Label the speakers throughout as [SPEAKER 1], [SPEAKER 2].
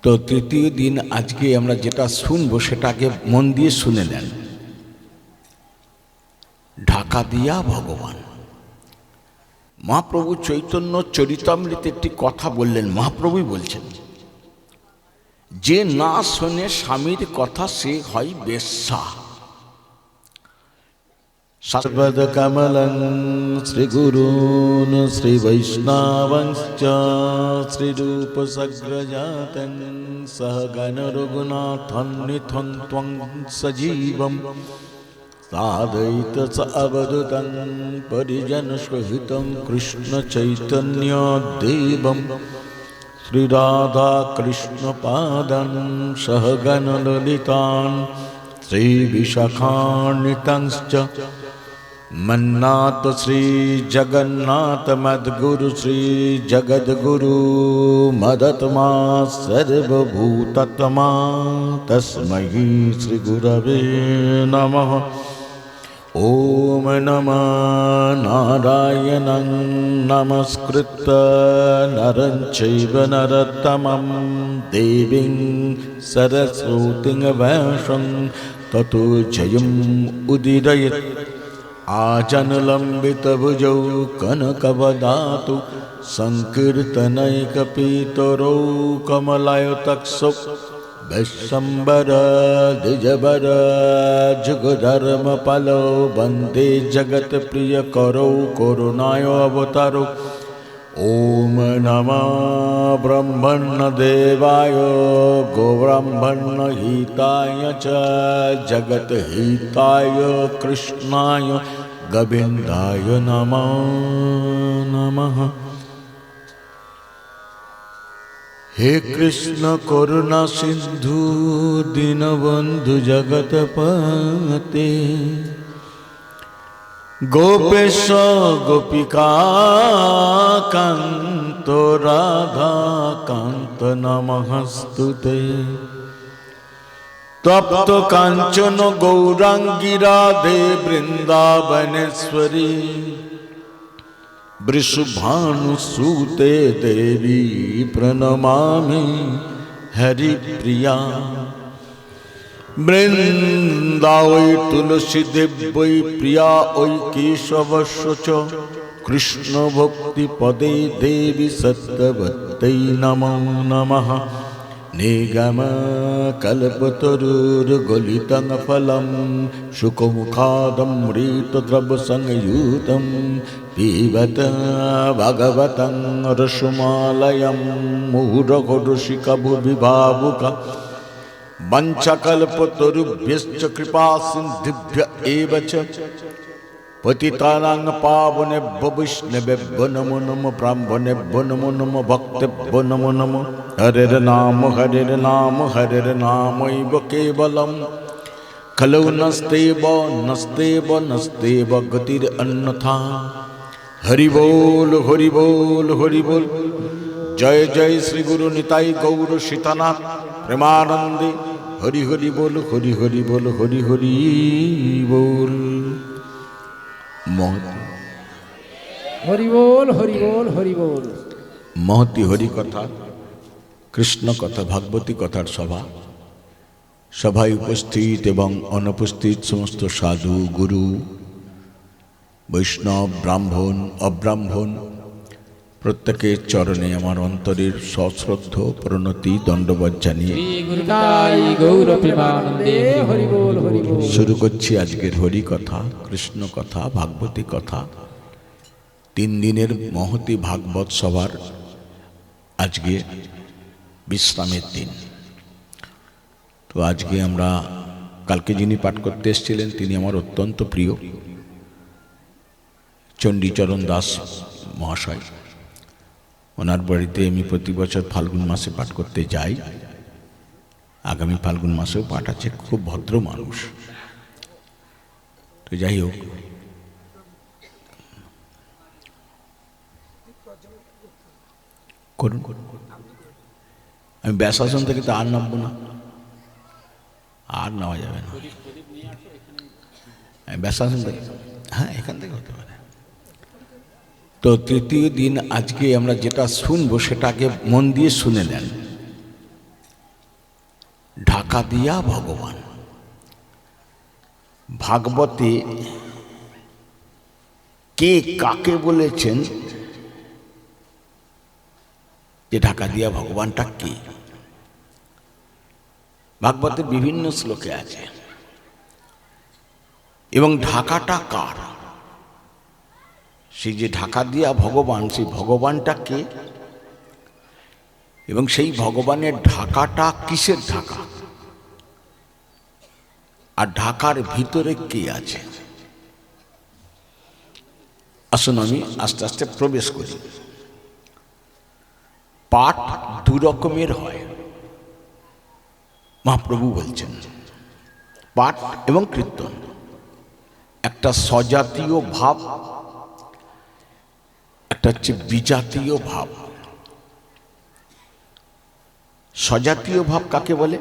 [SPEAKER 1] তো তৃতীয় দিন আজকে আমরা যেটা শুনবো সেটাকে মন দিয়ে শুনে নেন। ঢাকা দিয়া ভগবান। মহাপ্রভু চৈতন্য চরিতামৃতে একটি কথা বললেন। মহাপ্রভুই বলছেন, যে না শোনে স্বামীর কথা সে হয় বেশ্যা। সর্বদ কমলং শ্রী গুরুন শ্রী বৈষ্ণবংশ্চ শ্রীরূপ সগ্রজাতং সহগণ রঘুনাথং নিথং ত্বং সজীবম সাদৈত সবদূতং পরিজন সহিতং কৃষ্ণ চৈতন্য দেবম শ্রী রাধা কৃষ্ণ পাদং সহগণ ললিতান শ্রী বিশাখান্বিতংশ্চ মন্নাথ শ্রী জগন্নাথ মদ্গুরু শ্রী জগদ্গুরু মদতমা সর্বভূততমা তস্मै শ্রী গুরবে নমঃ। ওম নমো নারায়ণং নমস্কৃত্য নরং চৈব নরোত্তমং দেবীং সরস্বতীং ব্যাসং ততো জয়ং উদীরয়েৎ। আজনলম্বিতভুজৌ কনকবদাতু সংকীর্তনৈকপিতরৌ কমলায়তাক্ষৌ বিশ্বম্বর দ্বিজবর যুগধর্মপালৌ বন্দে জগৎপ্রিয়করৌ করুণায় অবতারৌ। ওম নমো ব্রহ্মণ্যদেবায় গোব্রাহ্মণ্যহিতায় চ জগৎহিতায় কৃষ্ণায় গোবিন্দায় নমো নমঃ। হে কৃষ্ণ করুণা সিন্ধু দীনবন্ধু জগৎপতে গোপেশ গোপিকা কান্ত রাধা কান্ত নমস্তুতে। তপ্ত কাঞ্চন গৌরাঙ্গী রাধে বৃন্দাবনেশ্বরী বৃষভানুসুতে দেবী প্রণমামি হরিপ্রিয়া। বৃন্দা ওই তুলসী দেব্যৈ প্রিয়া ওই কেশবস্য চ কৃষ্ণ ভক্তি পদে দেবী সত্যবত্যৈ নমো নমঃ। নিগম কল্পতরুর্গলিতং ফলম শুকমুখাদমৃতদ্রব সংযুতম পিবত ভগবতং রসমালয়ং মুহুরহ ঋষিকা ভুবি ভাবুকা। वंशकल्पतरुभ्यश्च कृपा सिन्धुभ्य एव च पतितानां पावनेभ्यो वैष्णवेभ्यो नमो नमः। ब्राह्मणेभ्यो नमो नमः। भक्तेभ्यो नमो नमः। हरेर्नाम हरेर्नामैव केवलं खलु नस्तेव गतिरन्यथा। हरि बोल हरि बोल हरि बोल। जय जय श्री गुरु निताई गौर सीतानाथ प्रेमानंदे। हरि हरि बोल हरि हरि बोल हरि हरि बोल।
[SPEAKER 2] हरि बोल हरि बोल हरि बोल।
[SPEAKER 1] महती हरि कथा कृष्ण कथा भागवती कथार सभा सभाय उपस्थित एवं अनुपस्थित समस्त साधु गुरु वैष्णव ब्राह्मण अब्राह्मण प्रत्येकेर चरणे आमार अंतरेर सश्रद्ध प्रणति दंडवत जानिए शुरू करछि आजकेर हरि कथा कृष्ण कथा भागवती कथा। 3 दिनेर महती भागवत सभार आजके विश्रामेर दिन। तो आजके आमरा कालके जिनि पाठ करते एसेछिलेन तिनि आमार अत्यंत प्रिय चंडीचरण दास महाशय। ওনার বাড়িতে আমি প্রতি বছর ফাল্গুন মাসে পাঠ করতে যাই। আগামী ফাল্গুন মাসেও পাঠ আছে। খুব ভদ্র মানুষ। তো যাই হোক, করুন। আমি ব্যাসাসন থেকে তো আর নামবো না, আর নেওয়া যাবে না। ব্যাসাসন থেকে, হ্যাঁ এখান থেকে হতে পারে। তো তৃতীয় দিন আজকে আমরা যেটা শুনবো সেটাকে মন দিয়ে শুনে নেন। ঢাকা দিয়া ভগবান। ভাগবতে কে কাকে বলেছেন যে ঢাকা দিয়া ভগবানটা কে? ভাগবতের বিভিন্ন শ্লোকে আছে। এবং ঢাকাটা কার? সেই যে ঢাকা দিয়া ভগবান, সেই ভগবানটা কে? এবং সেই ভগবানের ঢাকাটা কিসের ঢাকা? আর ঢাকার ভিতরে কে আছে? আসুন আমি আস্তে আস্তে প্রবেশ করি। পাঠ দু রকমের হয়, মহাপ্রভু বলছেন, পাঠ এবং কীর্তন। একটা স্বজাতীয় ভাব, একটা হচ্ছে বিজাতীয় ভাব। স্বজাতীয় ভাব কাকে বলে?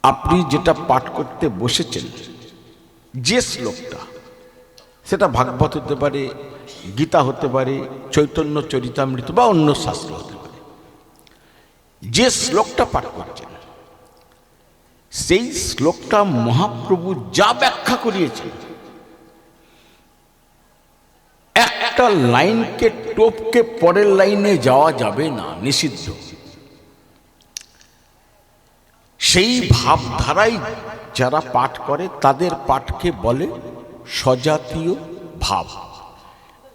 [SPEAKER 1] আপনি যেটা পাঠ করতে বসেছেন, যে শ্লোকটা, সেটা ভাগবত হতে পারে, গীতা হতে পারে, চৈতন্য চরিতামৃত বা অন্য শাস্ত্র হতে পারে। যে শ্লোকটা পাঠ করছেন, সেই শ্লোকটা মহাপ্রভু যা ব্যাখ্যা করিয়েছেন, একটা লাইনকে টপকে পরের লাইনে যাওয়া যাবে না, নিষিদ্ধ। সেই ভাবধারাই যারা পাঠ করে তাদের পাঠকে বলে স্বজাতীয় ভাব।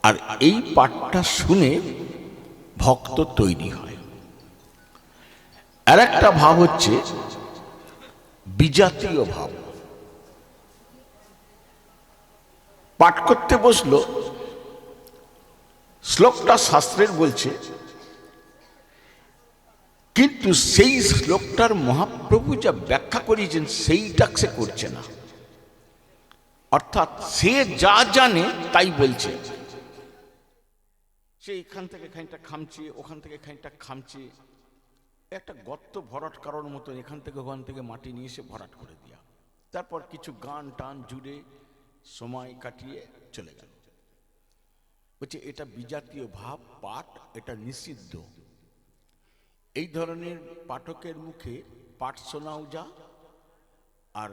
[SPEAKER 1] আর এই পাঠটা শুনে ভক্ত তৈরি হয়। আর একটা ভাব হচ্ছে বিজাতীয় ভাব। পাঠ করতে বসলো, শ্লোকটা শাস্ত্রের বলছে, কিন্তু সেই শ্লোকটার মহাপ্রভু যা ব্যাখ্যা করিয়েছেন সেইটা সে করছে না। অর্থাৎ সে যা জানে তাই বলছে। সে এখান থেকে খানিকটা খামছে, ওখান থেকে খানিকটা খামছে, একটা গর্ত ভরাট করার মতন এখান থেকে ওখান থেকে মাটি নিয়ে এসে ভরাট করে দেওয়া। তারপর কিছু গান টান জুড়ে সময় কাটিয়ে চলে গেল। বলছে এটা বিজাতীয় ভাব, পাঠ এটা নিষিদ্ধ। এই ধরনের পাঠকের মুখে পাঠ শোনাও যা, আর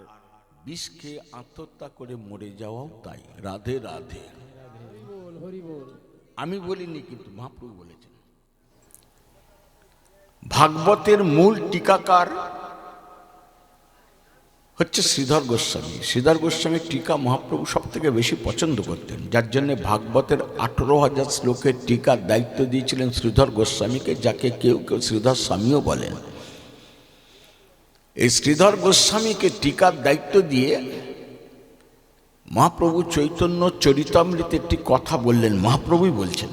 [SPEAKER 1] বিষ খেয়ে আত্মহত্যা করে মরে যাওয়াও তাই। রাধে রাধে। আমি বলিনি, কিন্তু মহাপ্রভু বলেছেন। ভাগবতের মূল টিকাকার হচ্ছে শ্রীধর গোস্বামী। শ্রীধর গোস্বামীর টিকা মহাপ্রভু সব থেকে বেশি পছন্দ করতেন, যার জন্য ভাগবতের 18,000 শ্লোকের টিকার দায়িত্ব দিয়েছিলেন শ্রীধর গোস্বামীকে, যাকে কেউ কেউ শ্রীধর স্বামীও বলেন। এই শ্রীধর গোস্বামীকে টিকার দায়িত্ব দিয়ে মহাপ্রভু চৈতন্য চরিতামৃতে একটি কথা বললেন। মহাপ্রভুই বলছেন,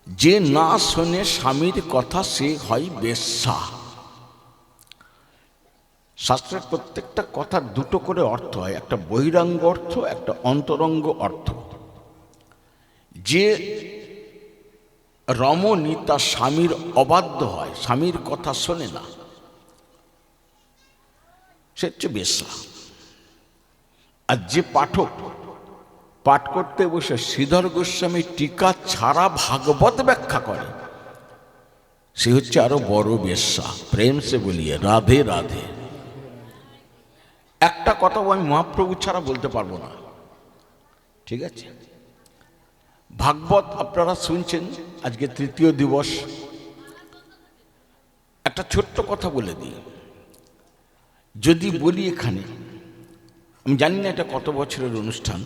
[SPEAKER 1] যে না শোনে স্বামীর কথা সে হয় বেশ্যা। শাস্ত্রের প্রত্যেকটা কথা দুটো করে অর্থ হয়, একটা বহিরাঙ্গ অর্থ, একটা অন্তরঙ্গ অর্থ। যে রমণী তার স্বামীর অবাধ্য হয়, স্বামীর কথা শোনে না, সে হচ্ছে বেশ্যা। আর যে পাঠক পাঠ করতে বসে শ্রীধর গোস্বামী টিকা ছাড়া ভাগবত ব্যাখ্যা করে, সে হচ্ছে আরো বড় বেশ্যা। প্রেম সে বলিয়ে রাধে রাধে। একটা কথা আমি মহাপ্রভু ছাড়া বলতে পারবো না, ঠিক আছে? ভাগবত আপনারা শুনছেন, আজকে তৃতীয় দিবস। একটা ছোট্ট কথা বলে দিই, যদি বলি এখানে, আমি জানি না এটা কত বছরের অনুষ্ঠান,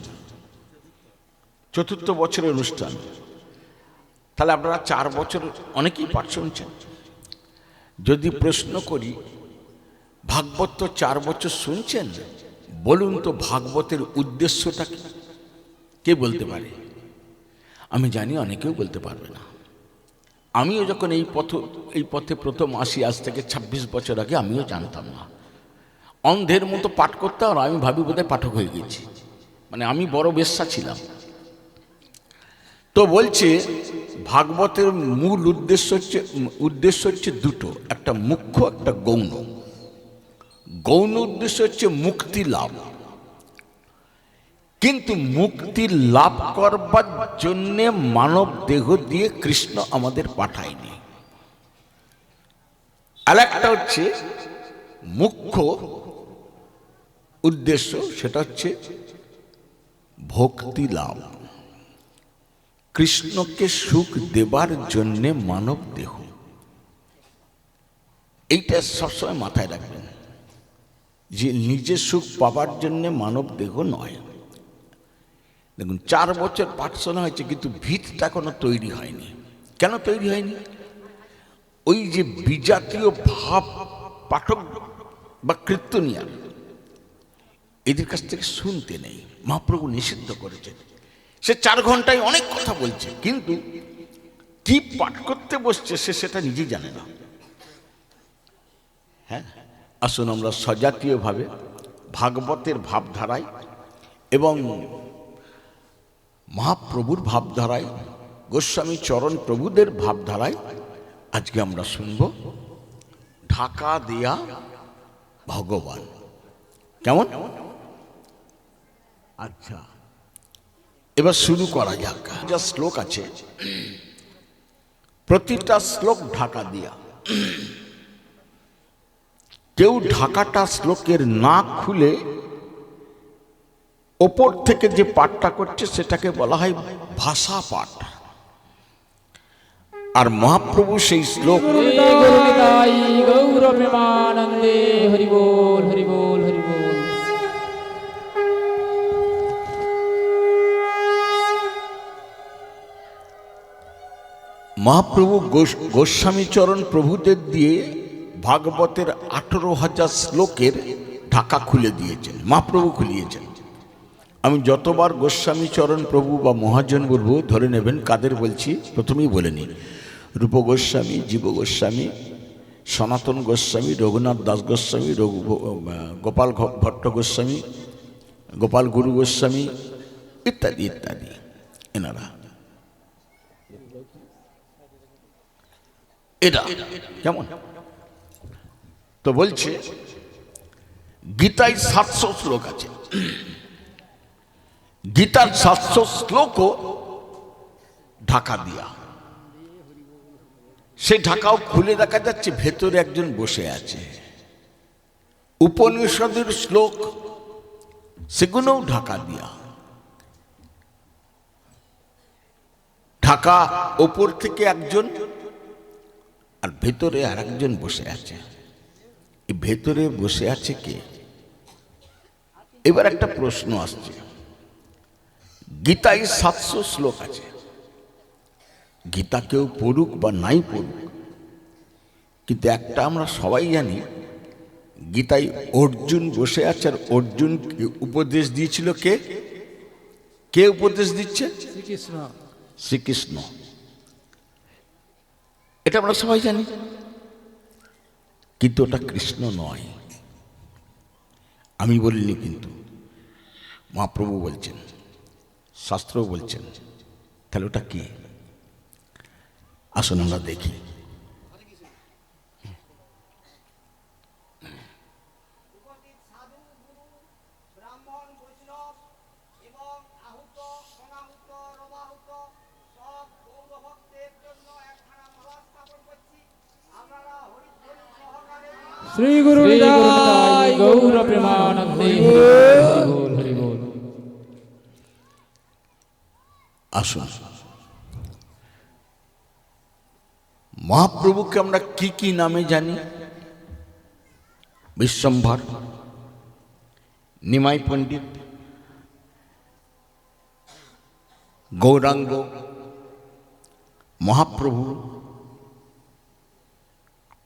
[SPEAKER 1] 4র্থ বছরের অনুষ্ঠান, তাহলে আপনারা 4 বছর অনেকেই পাঠ শুনছেন। যদি প্রশ্ন করি ভাগবত তো 4 বছর শুনছেন, বলুন তো ভাগবতের উদ্দেশ্যটা কি? কে বলতে পারে? আমি জানি অনেকেও বলতে পারবে না। আমিও যখন এই পথে প্রথম আসি, আজ থেকে 26 বছর আগে, আমিও জানতাম না। অন্ধের মতো পাঠ করতাম, আর আমি ভাবি বোধহয় পাঠক হয়ে গেছি, মানে আমি বড় বেশ্যা ছিলাম। তো বলছে ভাগবতের মূল উদ্দেশ্য হচ্ছে দুটো, একটা মুখ্য, একটা গৌণ। গৌণ উদ্দেশ্য হচ্ছে মুক্তি লাভ, কিন্তু মুক্তি লাভ করবার জন্যে মানব দেহ দিয়ে কৃষ্ণ আমাদের পাঠায়নি। আর একটা হচ্ছে মুখ্য উদ্দেশ্য, সেটা হচ্ছে ভক্তি লাভ। কৃষ্ণকে সুখ দেবার জন্য মানব দেহ, এইটা সবসময় মাথায় রাখবেন যে নিজে সুখ পাবার জন্য মানব দেহ নয়। দেখুন 4 বছর পাঠশালা হয়েছে কিন্তু ভিতটা কোনো তৈরি হয়নি। কেন তৈরি হয়নি? ওই যে বিজাতীয় ভাব পাঠক বা কীর্তনিয়া, এদের কাছ থেকে শুনতে নেই। মহাপ্রভু নিষিদ্ধ করেছেন। সে 4 ঘন্টায় অনেক কথা বলছে, কিন্তু কি পাঠ করতে বসছে সে সেটা নিজেই জানে না। হ্যাঁ, আসুন আমরা সজাতীয়ভাবে ভাগবতের ভাবধারায় এবং মহাপ্রভুর ভাবধারায়, গোস্বামী চরণ প্রভুদের ভাবধারায় আজকে আমরা শুনব ঢাকা দেয়া ভগবান। কেমন? আচ্ছা, এবার শুরু করা যাক। যা শ্লোক আছে প্রতিটা শ্লোক ঢাকা দিয়া। কেউ ঢাকাটা শ্লোকের না খুলে ওপর থেকে যে পাঠটা করছে সেটাকে বলা হয় ভাষা পাঠ। আর মহাপ্রভু সেই শ্লোক
[SPEAKER 2] গৌর প্রেমানন্দে হরি বল হরি বল হরি বল।
[SPEAKER 1] মহাপ্রভু গোস্বামী চরণ প্রভুদের দিয়ে ভাগবতের 18,000 শ্লোকের ঢাকা খুলে দিয়েছেন, মহাপ্রভু খুলিয়েছেন। আমি যতবার গোস্বামী চরণ প্রভু বা মহাজন বলবো ধরে নেবেন কাদের বলছি, প্রথমেই বলে নিই। রূপ গোস্বামী, জীব গোস্বামী, সনাতন গোস্বামী, রঘুনাথ দাস গোস্বামী, গোপাল ভট্ট গোস্বামী, গোপাল গুরু গোস্বামী ইত্যাদি ইত্যাদি, এনারা। এটা কেমন? তো বলছে গীতায় 700 শ্লোক আছে। গীতার 700 শ্লোকও ঢাকা দিয়া। সেই ঢাকাও খুলে দেখা যাচ্ছে ভেতরে একজন বসে আছে। উপনিষদের শ্লোক সেগুলোও ঢাকা দিয়া। ঢাকা ওপর থেকে একজন আর ভেতরে আর একজন বসে আছে। এই ভেতরে বসে আছে কে? এবার একটা প্রশ্ন আসছে। গীতায় 700 শ্লোক আছে। গীতা কেউ পড়ুক বা নাই পড়ুক, কিন্তু একটা আমরা সবাই জানি, গীতায় অর্জুন বসে আছে। আর অর্জুন উপদেশ দিয়েছিল কে? কে উপদেশ দিচ্ছে?
[SPEAKER 2] শ্রীকৃষ্ণ।
[SPEAKER 1] শ্রীকৃষ্ণ। এটা আমরা সবাই জানি, কিন্তু ওটা কৃষ্ণ নয়। আমি বলিনি, কিন্তু মহাপ্রভু বলছেন, শাস্ত্র বলছেন। তাহলে ওটা কি? আসুন আমরা দেখি।
[SPEAKER 2] শ্রী গুরু নিতাই গৌর প্রেমানন্দে হরি বল হরি বল।
[SPEAKER 1] আসুন, মহাপ্রভুকে আমরা কি কি নামে জানি? বিশ্বম্ভর, নিমাই পণ্ডিত, গৌরাঙ্গ, মহাপ্রভু।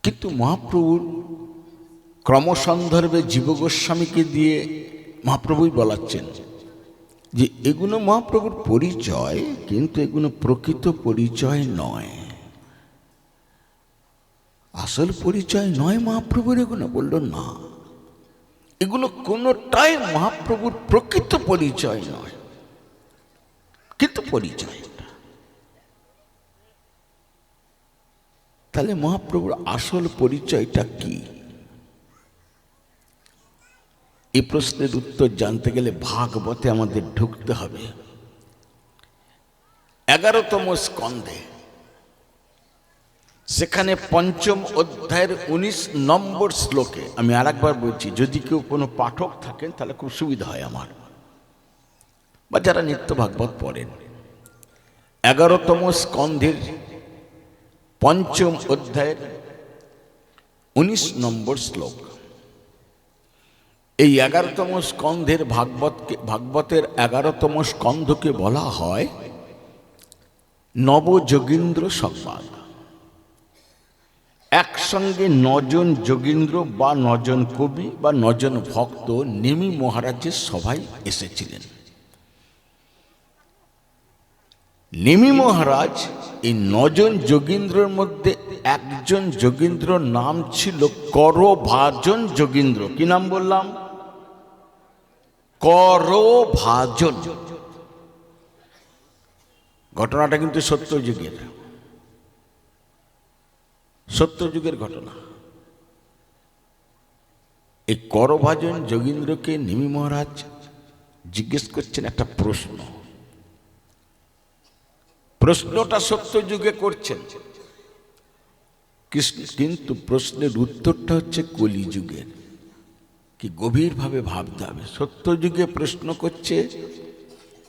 [SPEAKER 1] কিন্তু মহাপ্রভুর ক্রমসন্দর্ভে জীব গোস্বামীকে দিয়ে মহাপ্রভুই বলাচ্ছেন যে এগুলো মহাপ্রভুর পরিচয়, কিন্তু এগুলো প্রকৃত পরিচয় নয়, আসল পরিচয় নয় মহাপ্রভুর। এগুলো বলল না, এগুলো কোনোটাই মহাপ্রভুর প্রকৃত পরিচয় নয়, কিন্তু পরিচয়। তাহলে মহাপ্রভুর আসল পরিচয়টা কি? এই প্রশ্নের উত্তর জানতে গেলে ভাগবতে আমাদের ঢুকতে হবে। 11তম স্কন্ধে সেখানে পঞ্চম অধ্যায়ের 19 নম্বর শ্লোকে, আমি আর একবার বলছি, যদি কেউ কোনো পাঠক থাকেন তাহলে খুব সুবিধা হয় আমার, বা যারা নিত্য ভাগবত পড়েন, 11তম স্কন্ধের পঞ্চম অধ্যায়ের 19 নম্বর শ্লোক। এই 11তম স্কন্ধের ভাগবতের 11তম স্কন্ধকে বলা হয় নবযোগীন্দ্র সংবাদ। একসঙ্গে 9 জন যোগীন্দ্র বা 9 জন কবি বা 9 জন ভক্ত নেমি মহারাজের সভায় এসেছিলেন। নেমি মহারাজ এই 9 জন যোগীন্দ্রের মধ্যে একজন যোগীন্দ্র নাম ছিল করভাজন যোগীন্দ্র। কি নাম বললাম? করভাজন। ঘটনাটা কিন্তু সত্যযুগের ঘটনা। এই করভাজন যোগীন্দ্রকে নেমি মহারাজ জিজ্ঞেস করছেন একটা প্রশ্ন। প্রশ্নটা সত্যযুগে করছেন, কিন্তু প্রশ্নের উত্তরটা হচ্ছে কলিযুগের। কি গভীরভাবে ভাবতে হবে। সত্যযুগে প্রশ্ন করছে,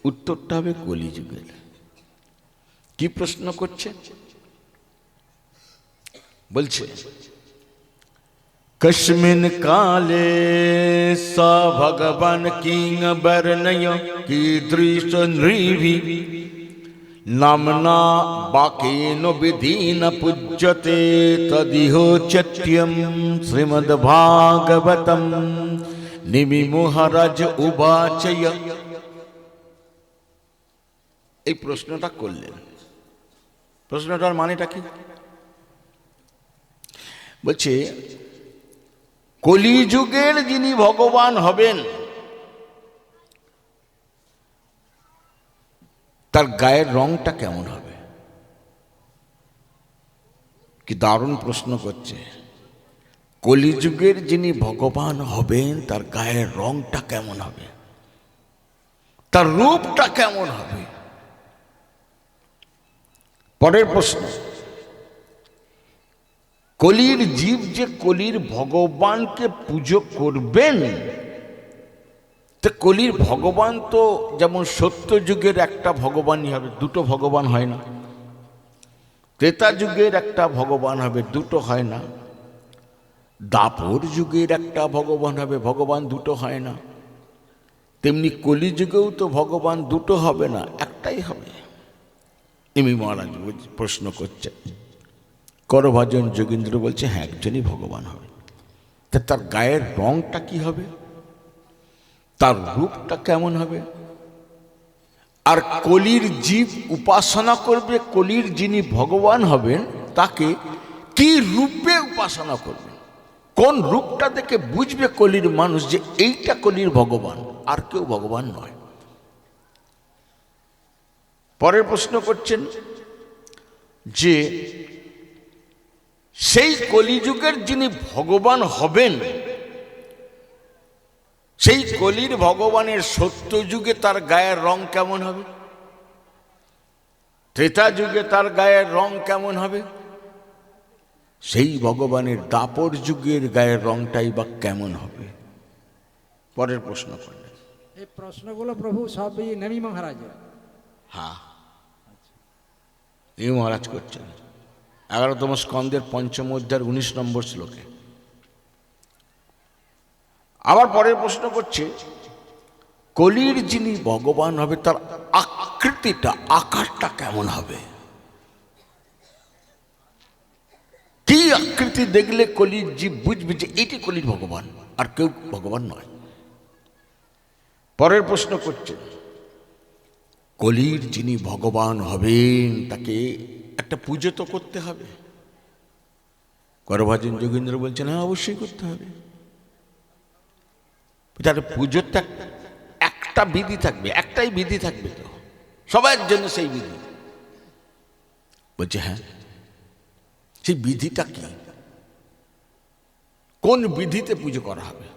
[SPEAKER 1] উত্তরটা হবে কলিযুগের। কি প্রশ্ন করছে বলছে, কস্মিন কালে স ভগবান কিং বর্ণয় কীদৃশ নৃভি নামনা বাকেন বিধিন পূজ্যতে তদিহোচ্যম শ্রীমদ্ভাগবতম। নেমি মহারাজ উবাচয়। এই প্রশ্নটা করলেন। প্রশ্নটার মানেটা কি? বলছে, কলিযুগের যিনি ভগবান হবেন তার গায়ের রংটা কেমন হবে? কি দারুণ প্রশ্ন করছে। কলিযুগের যিনি ভগবান হবেন তার গায়ের রংটা কেমন হবে, তার রূপটা কেমন হবে? পরের প্রশ্ন, কলির জীব যে কলির ভগবানকে পুজো করবেন, তো কলির ভগবান তো যেমন সত্য যুগের একটা ভগবানই হবে, দুটো ভগবান হয় না। ত্রেতা যুগের একটা ভগবান হবে, দুটো হয় না। দাপর যুগের একটা ভগবান হবে, ভগবান দুটো হয় না। তেমনি কলিযুগেও তো ভগবান দুটো হবে না, একটাই হবে। নেমি মহারাজ প্রশ্ন করছে। করভাজন যোগীন্দ্র বলছে, হ্যাঁ, একজনই ভগবান হবে। তার গায়ের রংটা কি হবে, তার রূপটা কেমন হবে? আর কলির জীব উপাসনা করবে, কলির যিনি ভগবান হবেন তাকে কি রূপে উপাসনা করবে, কোন রূপটা দেখে বুঝবে কলির মানুষ যে এইটা কলির ভগবান, আর কেউ ভগবান নয়। পরের প্রশ্ন করছেন যে সেই কলিযুগের যিনি ভগবান হবেন, সেই কলির ভগবানের সত্য যুগে তার গায়ের রং কেমন হবে, ত্রেতা যুগে তার গায়ের রং কেমন হবে, সেই ভগবানের দাপর যুগের গায়ের রংটাই বা কেমন হবে? পরের প্রশ্ন করলেন।
[SPEAKER 2] এই প্রশ্নগুলো প্রভু সবই নেমি মহারাজের।
[SPEAKER 1] হ্যাঁ, নেমি মহারাজ করছেন 11তম স্কন্ধের পঞ্চম অধ্যায়ের 19 নম্বর শ্লোকে। আবার পরের প্রশ্ন করছে, কলির যিনি ভগবান হবে তার আকৃতিটা, আকারটা কেমন হবে? কি আকৃতি দেখলে কলির জীব বুঝবে যে এটি কলির ভগবান, আর কেউ ভগবান নয়? পরের প্রশ্ন করছে, কলির যিনি ভগবান হবেন তাকে একটা পুজো তো করতে হবে। করভাজন যোগীন্দ্র বলছেন, হ্যাঁ, অবশ্যই করতে হবে। তার পুজোর একটা বিধি থাকবে, একটাই বিধি থাকবে, তো সবার জন্য সেই বিধি। বলছে, হ্যাঁ, সেই বিধিটা কি? কোন বিধিতে পুজো করা হবে?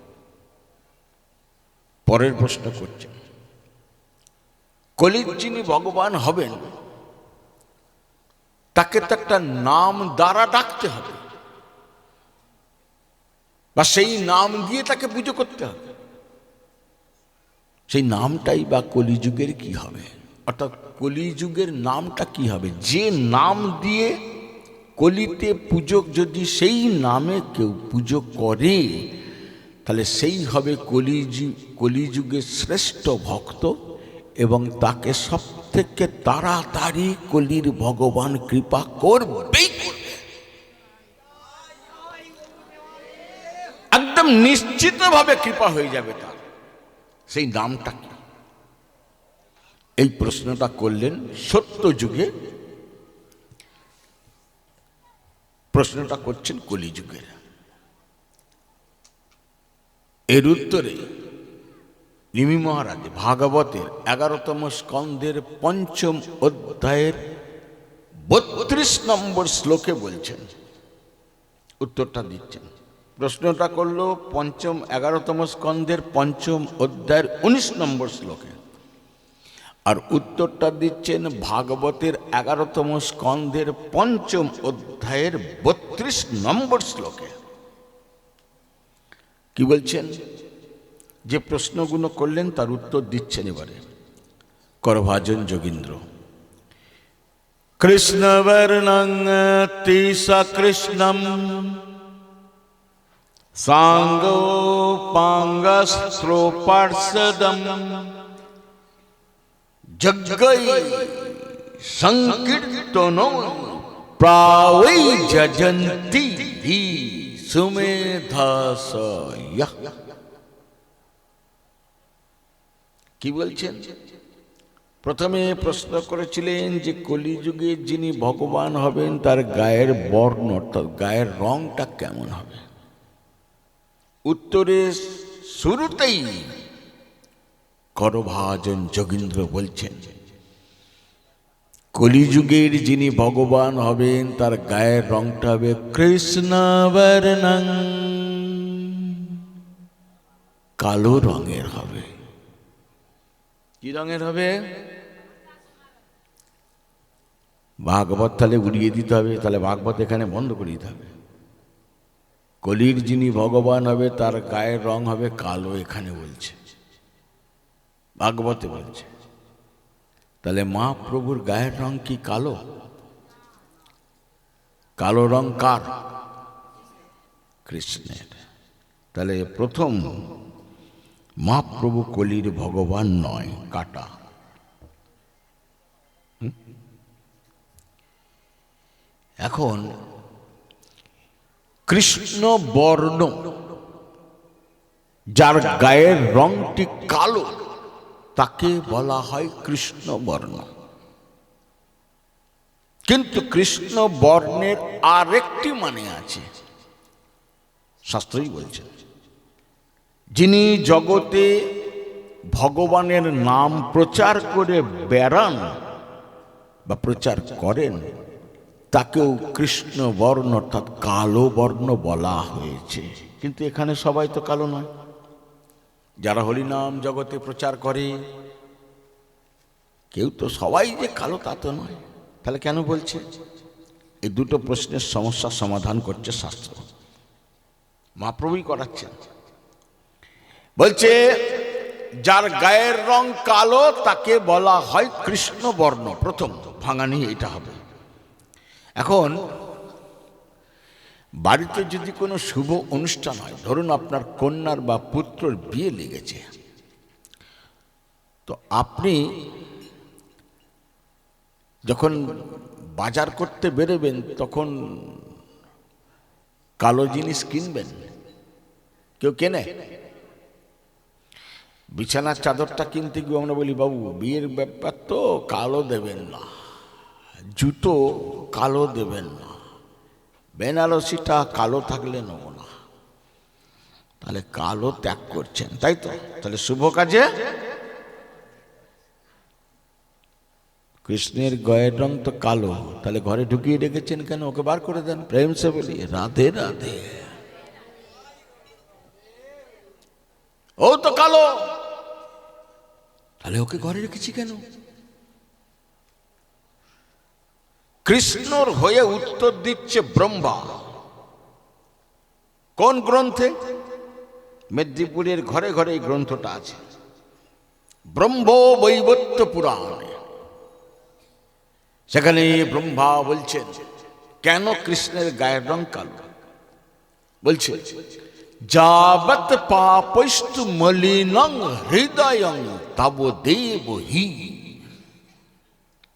[SPEAKER 1] পরের প্রশ্ন করছে, কলির যিনি ভগবান হবেন তাকে তো একটা নাম দ্বারা ডাকতে হবে, বা সেই নাম দিয়ে তাকে পুজো করতে হবে। সেই নামটাই বা কলিযুগের কি হবে, অর্থাৎ কলিযুগের নামটা কি হবে? যে নাম দিয়ে কলিতে পূজক যদি সেই নামে কেউ পুজো করে, তাহলে সেই হবে কলিযুগের শ্রেষ্ঠ ভক্ত, এবং তাকে সব থেকে তাড়াতাড়ি কলির ভগবান কৃপা করবেই করবে, একদম নিশ্চিতভাবে কৃপা হয়ে যাবে তার। সেই নামটা কি? এই প্রশ্নটা করলেন সত্য যুগে, প্রশ্নটা করছেন কলিযুগের। এর উত্তরে নিমি মহারাজ ভাগবতের 11তম স্কন্ধের 5ম অধ্যায়ের 32 নম্বর শ্লোকে বলছেন, উত্তরটা দিচ্ছেন। প্রশ্নটা করলো 11তম স্কন্ধের 5ম অধ্যায়ের 19 নম্বর শ্লোকে, আর উত্তরটা দিচ্ছেন ভাগবতের 11তম স্কন্ধের 5ম অধ্যায়ের 32 নম্বর শ্লোকে। কি বলছেন? যে প্রশ্নগুলো করলেন তার উত্তর দিচ্ছেন এবারে করভাজন যোগীন্দ্র। কৃষ্ণবর্ণং তিসা কৃষ্ণম সাঙ্গোপাঙ্গস্ত্রোপার্ষদম জগ্গৈ সংকীর্তনো প্রায়ৈ যজন্তি সুমেধাসয়ঃ। কি বলছেন? প্রথমে প্রশ্ন করেছিলেন যে কলিযুগে যিনি ভগবান হবেন তার গায়ের বর্ণ অর্থাৎ গায়ের রংটা কেমন হবে। উত্তরে শুরুতেই করভাজন যোগীন্দ্র বলছেন, কলিযুগের যিনি ভগবান হবেন তার গায়ের রংটা হবে কৃষ্ণবর্ণং, কালো রঙের হবে। কি রঙের হবে? ভাগবত তাহলে উড়িয়ে দিতে হবে, তাহলে ভাগবত এখানে বন্ধ করে দিতে হবে। কলির যিনি ভগবান হবে তার গায়ের রং হবে কালো, এখানে বলছে, ভাগবতে বলছে। তাহলে মহাপ্রভুর গায়ের রং কি কালো? কালো রং কার? কৃষ্ণের। তাহলে প্রথম মহাপ্রভু কলির ভগবান নয়, কাটা। এখন কৃষ্ণ বর্ণ, যার গায়ের রংটি কালো, তাকে বলা হয় কৃষ্ণ বর্ণ। কিন্তু কৃষ্ণ বর্ণের আরেকটি মানে আছে, শাস্ত্রই বলছে, যিনি জগতে ভগবানের নাম প্রচার করে বেড়ান বা প্রচার করেন, তাকেও কৃষ্ণ বর্ণ অর্থাৎ কালো বর্ণ বলা হয়েছে। কিন্তু এখানে সবাই তো কালো নয়, যারা হরিনাম জগতে প্রচার করে কেউ তো সবাই যে কালো তা তো নয়। তাহলে কেন বলছে? এই দুটো প্রশ্নের সমস্যার সমাধান করছে শাস্ত্র, মহাপ্রভুই করাচ্ছেন। বলছে যার গায়ের রং কালো তাকে বলা হয় কৃষ্ণ বর্ণ। প্রথম ভাঙানি এটা হবে। এখন বাড়িতে যদি কোনো শুভ অনুষ্ঠান হয়, ধরুন আপনার কন্যার বা পুত্রর বিয়ে লেগেছে, তো আপনি যখন বাজার করতে বেরোবেন তখন কালো জিনিস কিনবেন? কেউ কেনে? বিছানার চাদরটা কিনতে গিয়ে আমরা বলি, বাবু বিয়ের ব্যাপার তো কালো দেবেন না, জুতো কালো দেবেন না, বেনারসিটা কালো থাকলে নেব না। তাহলে কালো ত্যাগ করছেন, তাই তো? তাহলে শুভ কাজে কৃষ্ণের গায়ের রং তো কালো, তাহলে ঘরে ঢুকিয়ে রেখেছেন কেন? ওকে বার করে দেন, প্রেম সে বলি রাধে রাধে। ও তো কালো, তাহলে ওকে ঘরে রেখেছি কেন? কৃষ্ণর হয়ে উত্তর দিচ্ছে ব্রহ্মা। কোন গ্রন্থে? মেদিনীপুরের ঘরে ঘরে এই গ্রন্থটা আছে, ব্রহ্ম বৈবর্ত পুরাণে। সেখানে ব্রহ্মা বলছেন কেন কৃষ্ণের গায়ের রং কালো। বলছে যাবৎ পাপস্তু মলিনং হৃদয়ং তব দেবহি,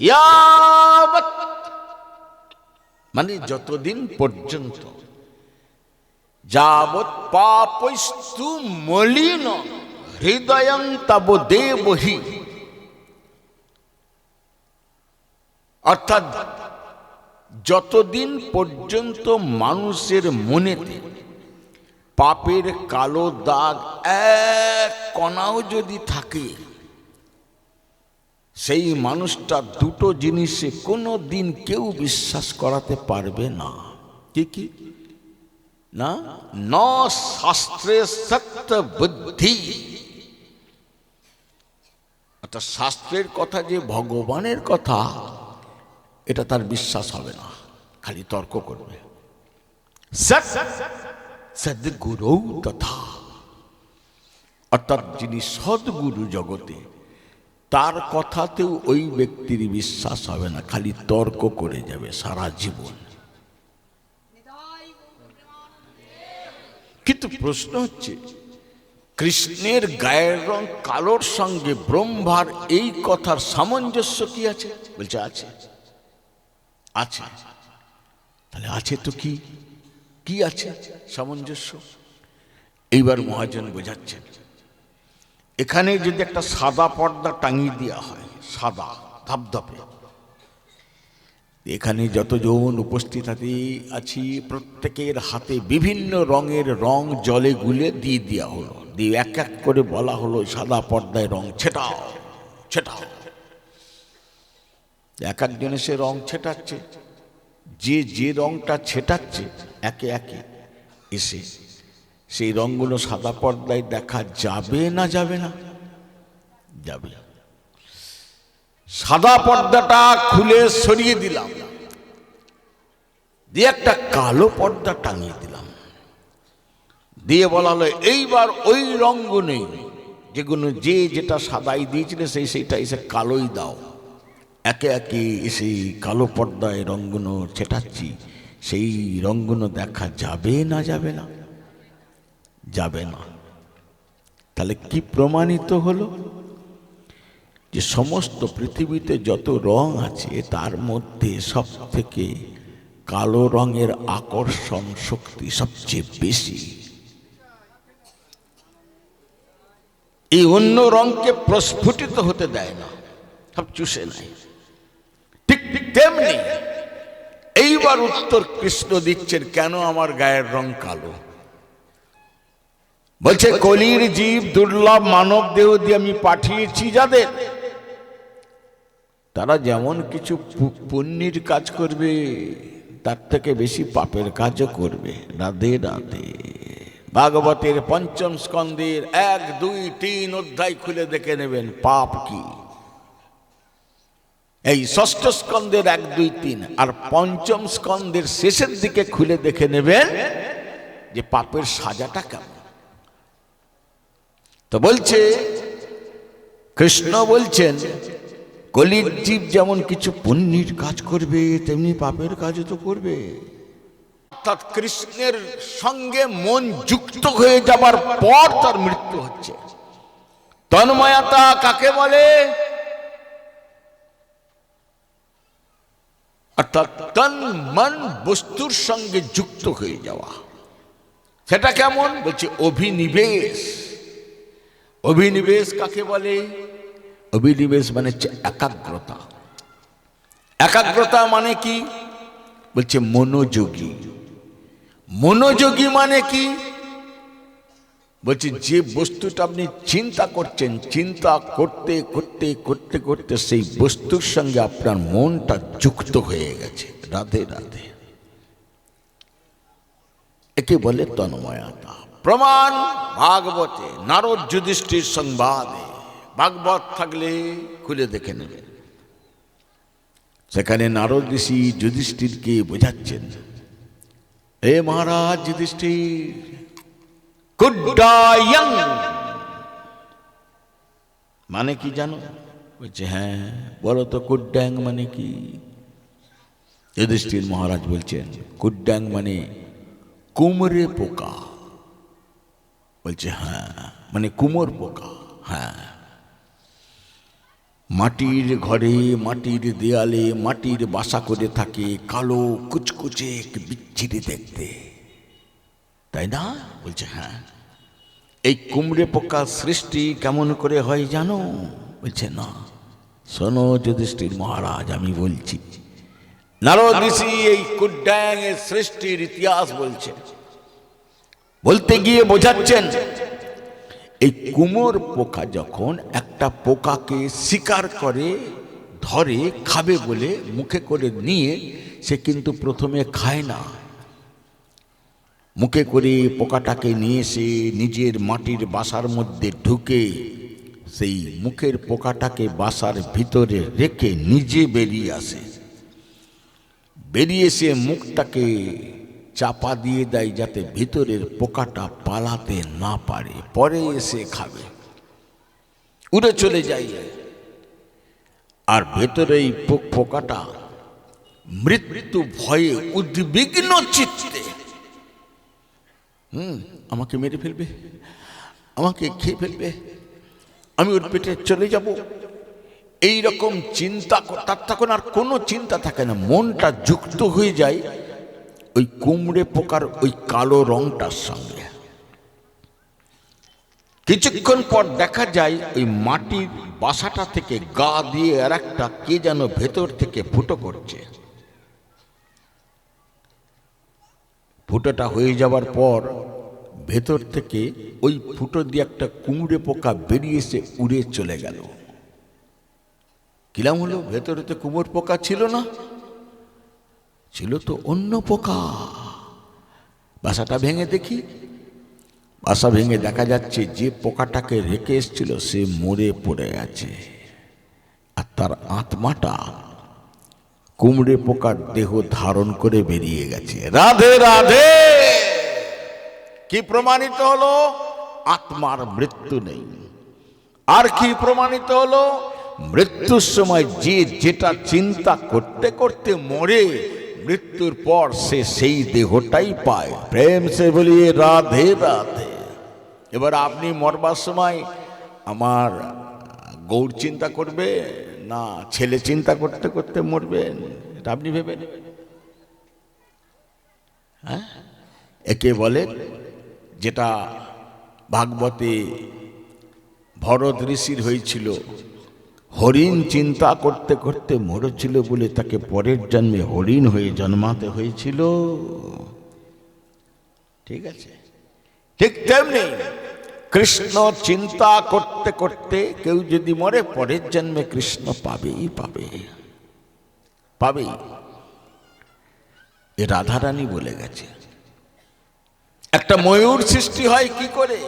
[SPEAKER 1] ইয়াবৎ মানে যতদিন পর্যন্ত, যাবৎ পাপস্তু মলিনং হৃদয়ং তব দেবহি, অর্থাৎ যতদিন পর্যন্ত মানুষের মনেতে পাপের কালো দাগ এক কণাও যদি থাকে, সেই মানুষটা দুটো জিনিসে কোনো দিন কেউ বিশ্বাস করাতে পারবে না। কি কি না? ন শাস্ত্রে সত্য বুদ্ধি, অর্থাৎ শাস্ত্রের কথা যে ভগবানের কথা, এটা তার বিশ্বাস হবে না, খালি তর্ক করবে। সদ্গুরু তথা, অর্থাৎ যিনি সদ্গুরু জগতে, তার কথাতেও ওই ব্যক্তির বিশ্বাস হবে না, খালি তর্ক করে যাবে সারা জীবন। কিন্তু প্রশ্ন হচ্ছে, কৃষ্ণের গায়ের রং কালোর সঙ্গে ব্রহ্মার এই কথার সামঞ্জস্য কি আছে? বলছে আছে। আছে, তাহলে আছে তো কি কি আছে সামঞ্জস্য? এইবার মহাজন বোঝাচ্ছেন, এখানে যদি একটা সাদা পর্দা টাঙিয়ে দেওয়া হয়, সাদা ধপধপে, এখানে যতজন উপস্থিত আছি প্রত্যেকের হাতে বিভিন্ন রঙের রং জলে গুলে দিয়ে দেওয়া হলো, দিয়ে এক এক করে বলা হলো সাদা পর্দায় রং ছেটাও ছেটাও। এক একজনে সে রং ছেটাচ্ছে, যে যে রংটা ছেটাচ্ছে একে একে এসে সেই রঙগুলো সাদা পর্দায় দেখা যাবে না যাবে না? যাবে। সাদা পর্দাটা খুলে সরিয়ে দিলাম, দিয়ে একটা কালো পর্দা টাঙিয়ে দিলাম, দিয়ে বলা হলো এইবার ওই রঙগুলো যেগুলো যে যেটা সাদাই দিয়েছিল সেইটা এসে কালোই দাও। একে একে এসে কালো পর্দায় রঙগুলো ছেটাচ্ছি, সেই রঙগুলো দেখা যাবে না যাবে না? যাবে না। তাহলে কি প্রমাণিত হলো? যে সমস্ত পৃথিবীতে যত রং আছে তার মধ্যে সব থেকে কালো রঙের আকর্ষণ শক্তি সবচেয়ে বেশি। এই অন্য রঙকে প্রস্ফুটিত হতে দেয় না, সব চুষে নেয়। ঠিক ঠিক তেমনি এইবার উত্তর কৃষ্ণ দিচ্ছেন কেন আমার গায়ের রং কালো। বলছে কলির জীব দুর্লভ মানব দেহ দিয়ে আমি পাঠিয়েছি যাদের, তারা যেমন কিছু পুণ্যের কাজ করবে তার থেকে বেশি পাপের কাজও করবে। রাধে রাধে। ভাগবতের পঞ্চম স্কন্ধের 1, 2, 3 অধ্যায় খুলে দেখে নেবেন পাপ কি। এই ষষ্ঠ স্কন্ধের 1, 2, 3 আর পঞ্চম স্কন্ধের শেষের দিকে খুলে দেখে নেবেন যে পাপের সাজাটা কেমন। তো বলছে কৃষ্ণ বলছেন কলির জীব যেমন কিছু পুণ্যের কাজ করবে তেমনি পাপের কাজও তো করবে। অর্থাৎ কৃষ্ণের সঙ্গে মন যুক্ত হয়ে যাবার পর তার মৃত্যু হচ্ছে। তন্ময়তা কাকে বলে? অর্থাৎ তন মন বস্তুর সঙ্গে যুক্ত হয়ে যাওয়া। সেটা কেমন? বলছে অভিনিবেশ। অভিনিবেশ কাকে বলে? অভিনিবেশ মানে হচ্ছে একাগ্রতা। একাগ্রতা মানে কি? বলছে মনোযোগী। মনোযোগী মানে কি? বলছে যে বস্তুটা আপনি চিন্তা করছেন, চিন্তা করতে করতে করতে করতে সেই বস্তুর সঙ্গে আপনার মনটা যুক্ত হয়ে গেছে। রাধে রাধে। একে বলে তন্ময়তা। প্রমাণ ভাগবতে নারদ যুধিষ্ঠির সংবাদে। ভাগবত থাকলে খুলে দেখে নেবেন। সেখানে নারদ ঋষি যুধিষ্ঠিরকে বোঝাচ্ছেন, এ মহারাজ যুধিষ্ঠির, কুড্ডায়ং মানে কি জানো? বলছে হ্যাঁ বলো তো, কুড্ডাং মানে কি? যুধিষ্ঠির মহারাজ বলছেন, কুড্ডাং মানে কুমড়ে পোকা। বলছে হ্যাঁ, মানে কুমোর পোকা। হ্যাঁ, মাটির ঘরে, মাটির দেয়ালে, মাটির বাসা করে থাকে, কালো কুচকুচে বিচ্ছিরি দেখতে, তাই না? বলছে হ্যাঁ। এই কুমড়ে পোকা সৃষ্টি কেমন করে হয় জানো? বলছে না। শোনো যুধিষ্ঠির মহারাজ, আমি বলছি। নারদ ঋষি এই কুড্ডাং এর সৃষ্টির ইতিহাস বলছে, বলতে গিয়ে বোঝাচ্ছেন, এই কুমোর পোকা যখন একটা পোকাকে শিকার করে, ধরে খাবে বলে মুখে করে নিয়ে, সে কিন্তু প্রথমে খায় না। মুখে করে পোকাটাকে নিয়ে সে নিজের মাটির বাসার মধ্যে ঢুকে সেই মুখের পোকাটাকে বাসার ভিতরে রেখে নিজে বেরিয়ে আসে। বেরিয়ে সে মুখটাকে চাপা দিয়ে দেয় যাতে ভিতরের পোকাটা পালাতে না পারে, পরে এসে খাবে, উড়ে চলে যায়। আর ভেতরে এই পোকাটা মৃত্যু ভয়ে উদ্বিগ্ন চিত্তে, আমাকে মেরে ফেলবে, আমাকে খেয়ে ফেলবে, আমি ওর পেটে চলে যাব, এই রকম চিন্তা। তার তখন আর কোনো চিন্তা থাকে না, মনটা যুক্ত হয়ে যায় ওই কুমড়ে পোকার ওই কালো রংটার সঙ্গে। কিছুক্ষণ পর দেখা যায় ওই মাটির বাসাটা থেকে গা দিয়ে আর একটা কে যেন ভেতর থেকে ফুটো করছে। ফুটোটা হয়ে যাওয়ার পর ভেতর থেকে ওই ফুটো দিয়ে একটা কুমড়ে পোকা বেরিয়ে এসে উড়ে চলে গেল। কিলাম হলো, ভেতরে তো কুমড় পোকা ছিল না, ছিল তো অন্য পোকা। বাসাটা ভেঙে দেখি, বাসা ভেঙে দেখা যাচ্ছে যে পোকাটাকে রেখে এসেছিল সে মরে পড়ে আছে, আর তার আত্মাটা কুমড়ে পোকার দেহ ধারণ করে বেরিয়ে গেছে। রাধে রাধে। কি প্রমাণিত হলো? আত্মার মৃত্যু নেই। আর কি প্রমাণিত হলো? মৃত্যুর সময় যে যেটা চিন্তা করতে করতে মরে, মৃত্যুর পর সে সেই দেহটাই পায়। প্রেম সে বলিয়ে রাধে রাধে। এবার আপনি মরবার সময় আমার গৌর চিন্তা করবে না ছেলে চিন্তা করতে করতে মরবেন, এটা আপনি ভেবে নেবেন। হ্যাঁ, একে বলে যেটা ভাগবতে ভরত ঋষির হয়েছিল, হরিণ চিন্তা করতে করতে মরেছিল বলে তাকে পরের জন্মে হরিণ হয়ে জন্মাতে হয়েছিল। ঠিক আছে, ঠিক তেমনি কৃষ্ণ চিন্তা করতে করতে কেউ যদি মরে, পরের জন্মে কৃষ্ণ পাবেই পাবে, পাবেই। এ রাধারানী বলে গেছে। একটা ময়ূর সৃষ্টি হয় কি করে?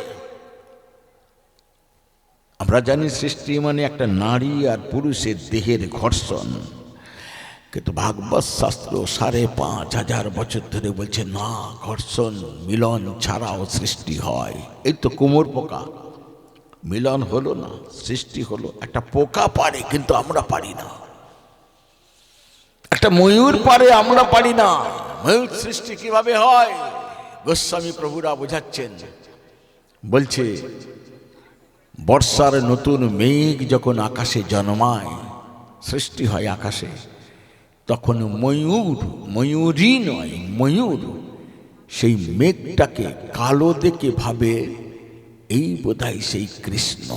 [SPEAKER 1] আমরা জানি সৃষ্টি মানে একটা নারী আর পুরুষের দেহের ঘর্ষণ, কিন্তু ভাগবত শাস্ত্র ৫,৫০০ বছর ধরে বলছে না, ঘর্ষণ মিলন ছাড়াও সৃষ্টি হয়। এই তো কুমোর পোকা, মিলন হলো না, সৃষ্টি হলো। একটা পোকা পারে কিন্তু আমরা পারি না, একটা ময়ূর পারে আমরা পারি না। ময়ূর সৃষ্টি কিভাবে হয়? গোস্বামী প্রভুরা বোঝাচ্ছেন, বলছে বর্ষার নতুন মেঘ যখন আকাশে জন্মায়, সৃষ্টি হয় আকাশে, তখন ময়ূর, ময়ূরী নয় ময়ূর, সেই মেঘটাকে কালো দেখে ভাবে এই বোধহয় সেই কৃষ্ণ।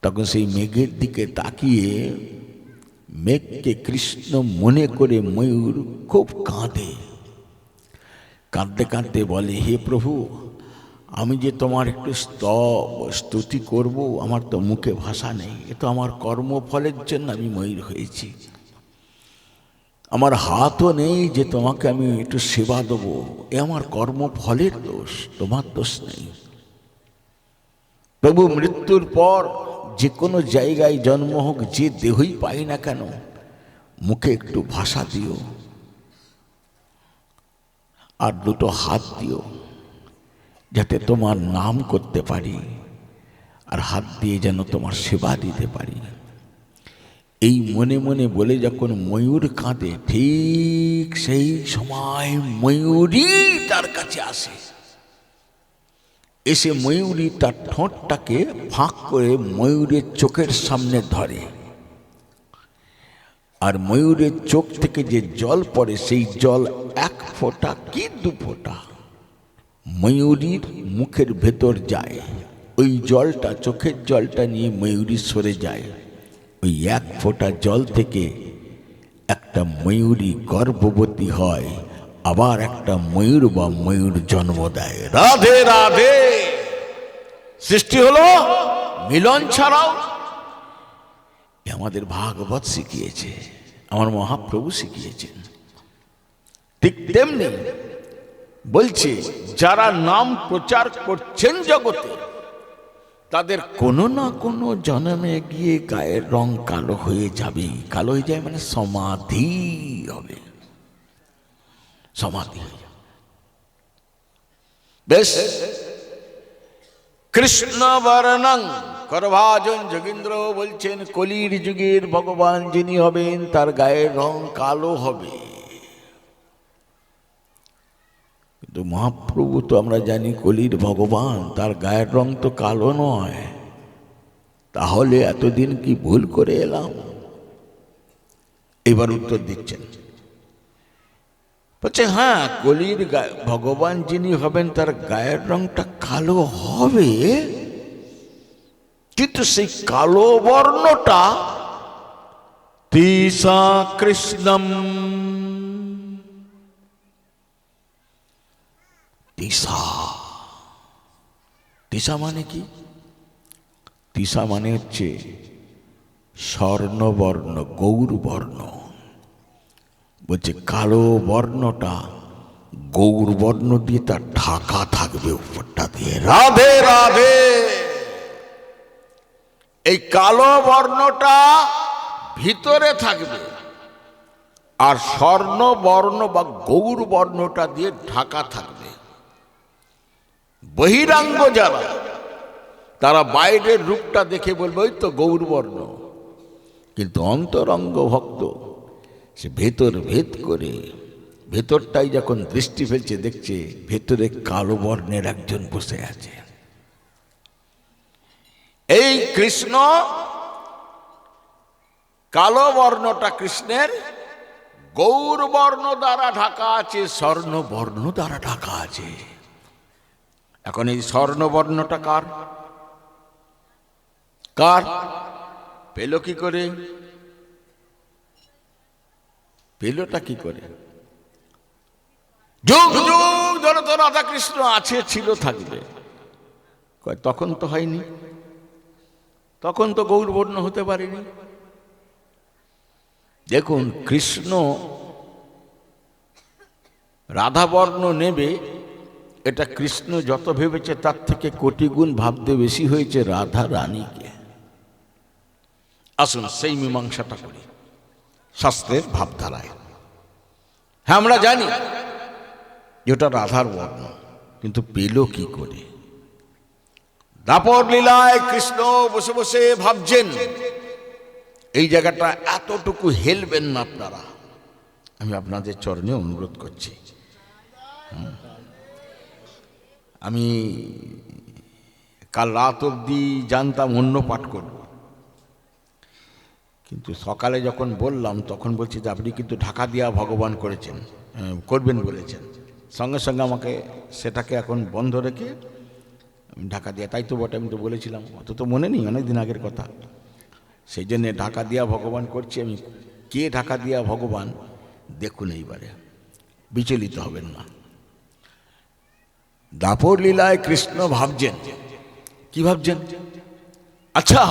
[SPEAKER 1] তখন সেই মেঘের দিকে তাকিয়ে মেঘকে কৃষ্ণ মনে করে ময়ূর খুব কাঁদে। কাঁদতে কাঁদতে বলে, হে প্রভু, আমি যে তোমার একটু স্তুতি করব, আমার তো মুখে ভাষা নেই। এ তো আমার কর্মফলের জন্য আমি ময়ূর হয়েছি। আমার হাতও নেই যে তোমাকে আমি একটু সেবা দেবো। এ আমার কর্মফলের দোষ, তোমার দোষ নেই। প্রভু মৃত্যুর পর যে কোনো জায়গায় জন্ম হোক, যে দেহই পাই না কেন, মুখে একটু ভাষা দিও আর দুটো হাত দিও, যাতে তোমার নাম করতে পারি আর হাত দিয়ে যেন তোমার সেবা দিতে পারি। এই মনে মনে বলে যখন ময়ূর কাঁদে, ঠিক সেই সময় ময়ূরী তার কাছে আসে। এসে ময়ূরী তার ঠোঁটটাকে ফাঁক করে ময়ূরের চোখের সামনে ধরে, আর ময়ূরের চোখ থেকে যে জল পড়ে সেই জল 1 ফোঁটা কি 2 ফোঁটা ময়ূরীর মুখের ভেতর যায়। ওই জলটা, চোখের জলটা নিয়ে ময়ূরী সরে যায়। ওই 1 ফোঁটা জল থেকে একটা ময়ূরী গর্ভবতী হয়, আবার একটা ময়ূর বা ময়ূর জন্ম দেয়। রাধে রাধে। সৃষ্টি হলো মিলন ছাড়াও। আমাদের ভাগবত শিখিয়েছে, আমার মহাপ্রভু শিখিয়েছেন। ঠিক তেমনি বলছে, যারা নাম প্রচার করছেন জগতে, তাদের কোনো না কোনো জন্মে গিয়ে গায়ের রং কালো হয়ে যাবে। কালো হয়ে যায় মানে সমাধি হবে, সমাধি হয়ে যাবে। বেশ, কৃষ্ণ বর্ণং করভাজন যোগীন্দ্র বলছেন, কলির যুগের ভগবান যিনি হবেন তার গায়ের রং কালো হবে। কিন্তু মহাপ্রভু তো আমরা জানি কলির ভগবান, তার গায়ের রং তো কালো নয়। তাহলে এতদিন কি ভুল করে এলাম? এবার উত্তর দিচ্ছেন, বলছে হ্যাঁ, কলির ভগবান যিনি হবেন তার গায়ের রংটা কালো হবে, কিন্তু সেই কালো বর্ণটা তিসা কৃষ্ণম। তিসা, তিসা মানে কি? তিসা মানে হচ্ছে স্বর্ণবর্ণ, গৌরবর্ণ। বলছে কালো বর্ণটা গৌরবর্ণ দিয়ে তার ঢাকা থাকবে উপরটা দিয়ে। রাধে রাধে। এই কালো বর্ণটা ভিতরে থাকবে, আর স্বর্ণ বর্ণ বা গৌর বর্ণটা দিয়ে ঢাকা থাকবে। বহিরাঙ্গ যারা, তারা বাইরের রূপটা দেখে বলবে ওই তো গৌর বর্ণ, কিন্তু অন্তরঙ্গ ভক্ত সে ভেতর ভেদ করে, ভেতরটাই যখন দৃষ্টি ফেলছে, দেখছে ভেতরে কালো বর্ণের একজন বসে আছে। এই কৃষ্ণ, কালো বর্ণটা কৃষ্ণের গৌর বর্ণ দ্বারা ঢাকা আছে, স্বর্ণ বর্ণ দ্বারা ঢাকা আছে। এখন এই স্বর্ণ বর্ণটা কার? কার? পেল কি করে? পেলটা কি করে? যুগ যুগ ধরে তো রাধা কৃষ্ণ আছে, ছিল, থাকবে। তখন তো হয়নি, তখন তো গৌরবর্ণ হতে পারেনি। দেখুন, কৃষ্ণ রাধাবর্ণ নেবে, এটা কৃষ্ণ যত ভেবেছে তার থেকে কোটি গুণ ভাবতে বেশি হয়েছে রাধা রানীকে। আসুন সেই মীমাংসাটা করি শাস্ত্রের ভাবধারায়। হ্যাঁ, আমরা জানি যেটা রাধার বর্ণ, কিন্তু পেল কি করে? দাপর লীলায় কৃষ্ণ বসে বসে ভাবছেন। এই জায়গাটা এতটুকু হেলবেন না আপনারা, আমি আপনাদের চরণে অনুরোধ করছি। আমি কাল রাত অবধি জানতাম অন্য পাঠ করব, কিন্তু সকালে যখন বললাম তখন বলছি যে আপনি কিন্তু ঢাকা দিয়া ভগবান করেছেন, করবেন বলেছেন। সঙ্গে সঙ্গে আমাকে সেটাকে এখন বন্ধ রেখে ঢাকা দিয়া, তাই তো বটে, আমি তো বলেছিলাম, অত তো মনে নেই, অনেক দিন আগের কথা। সেই জন্যে ঢাকা দিয়া ভগবান করছি আমি। কে ঢাকা দিয়া ভগবান দেখুন, এইবারে বিচলিত হবেন না। দাপর লীলায় কৃষ্ণ ভাবছেন। কি ভাবছেন? আচ্ছা,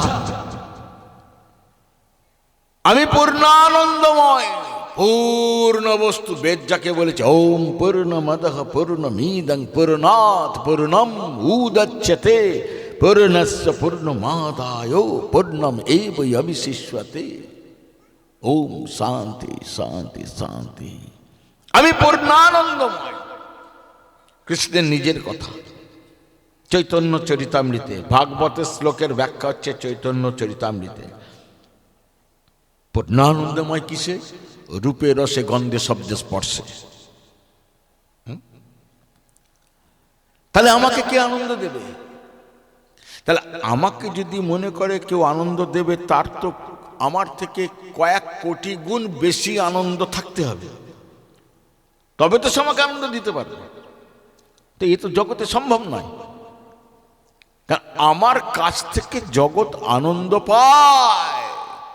[SPEAKER 1] আমি পূর্ণানন্দময়, পূর্ণ বস্তু। বেদ যাকে বলেছে ওম পূর্ণমদঃ পূর্ণমিদং পূর্ণাৎ পূর্ণম উদচ্যতে পূর্ণস্য পূর্ণমাদায় পূর্ণম এবৈবিশিষ্যতে। ওম শান্তি শান্তি শান্তি। আমি পূর্ণানন্দময়। কৃষ্ণের নিজের কথা, চৈতন্য চরিতামৃতে। ভাগবতের শ্লোকের ব্যাখ্যা হচ্ছে চৈতন্য চরিতামৃতে। পূর্ণানন্দময় কিসে? রূপে রসে গন্ধে শব্দে স্পর্শে। তাহলে আমাকে কে আনন্দ দেবে? তাহলে আমাকে যদি মনে করে কেউ আনন্দ দেবে, তার তো আমার থেকে কয়েক কোটি গুণ বেশি আনন্দ থাকতে হবে, তবে তো সে আমাকে আনন্দ দিতে পারবে। তো এ তো জগতে সম্ভব নয়। আমার কাছ থেকে জগৎ আনন্দ পায়,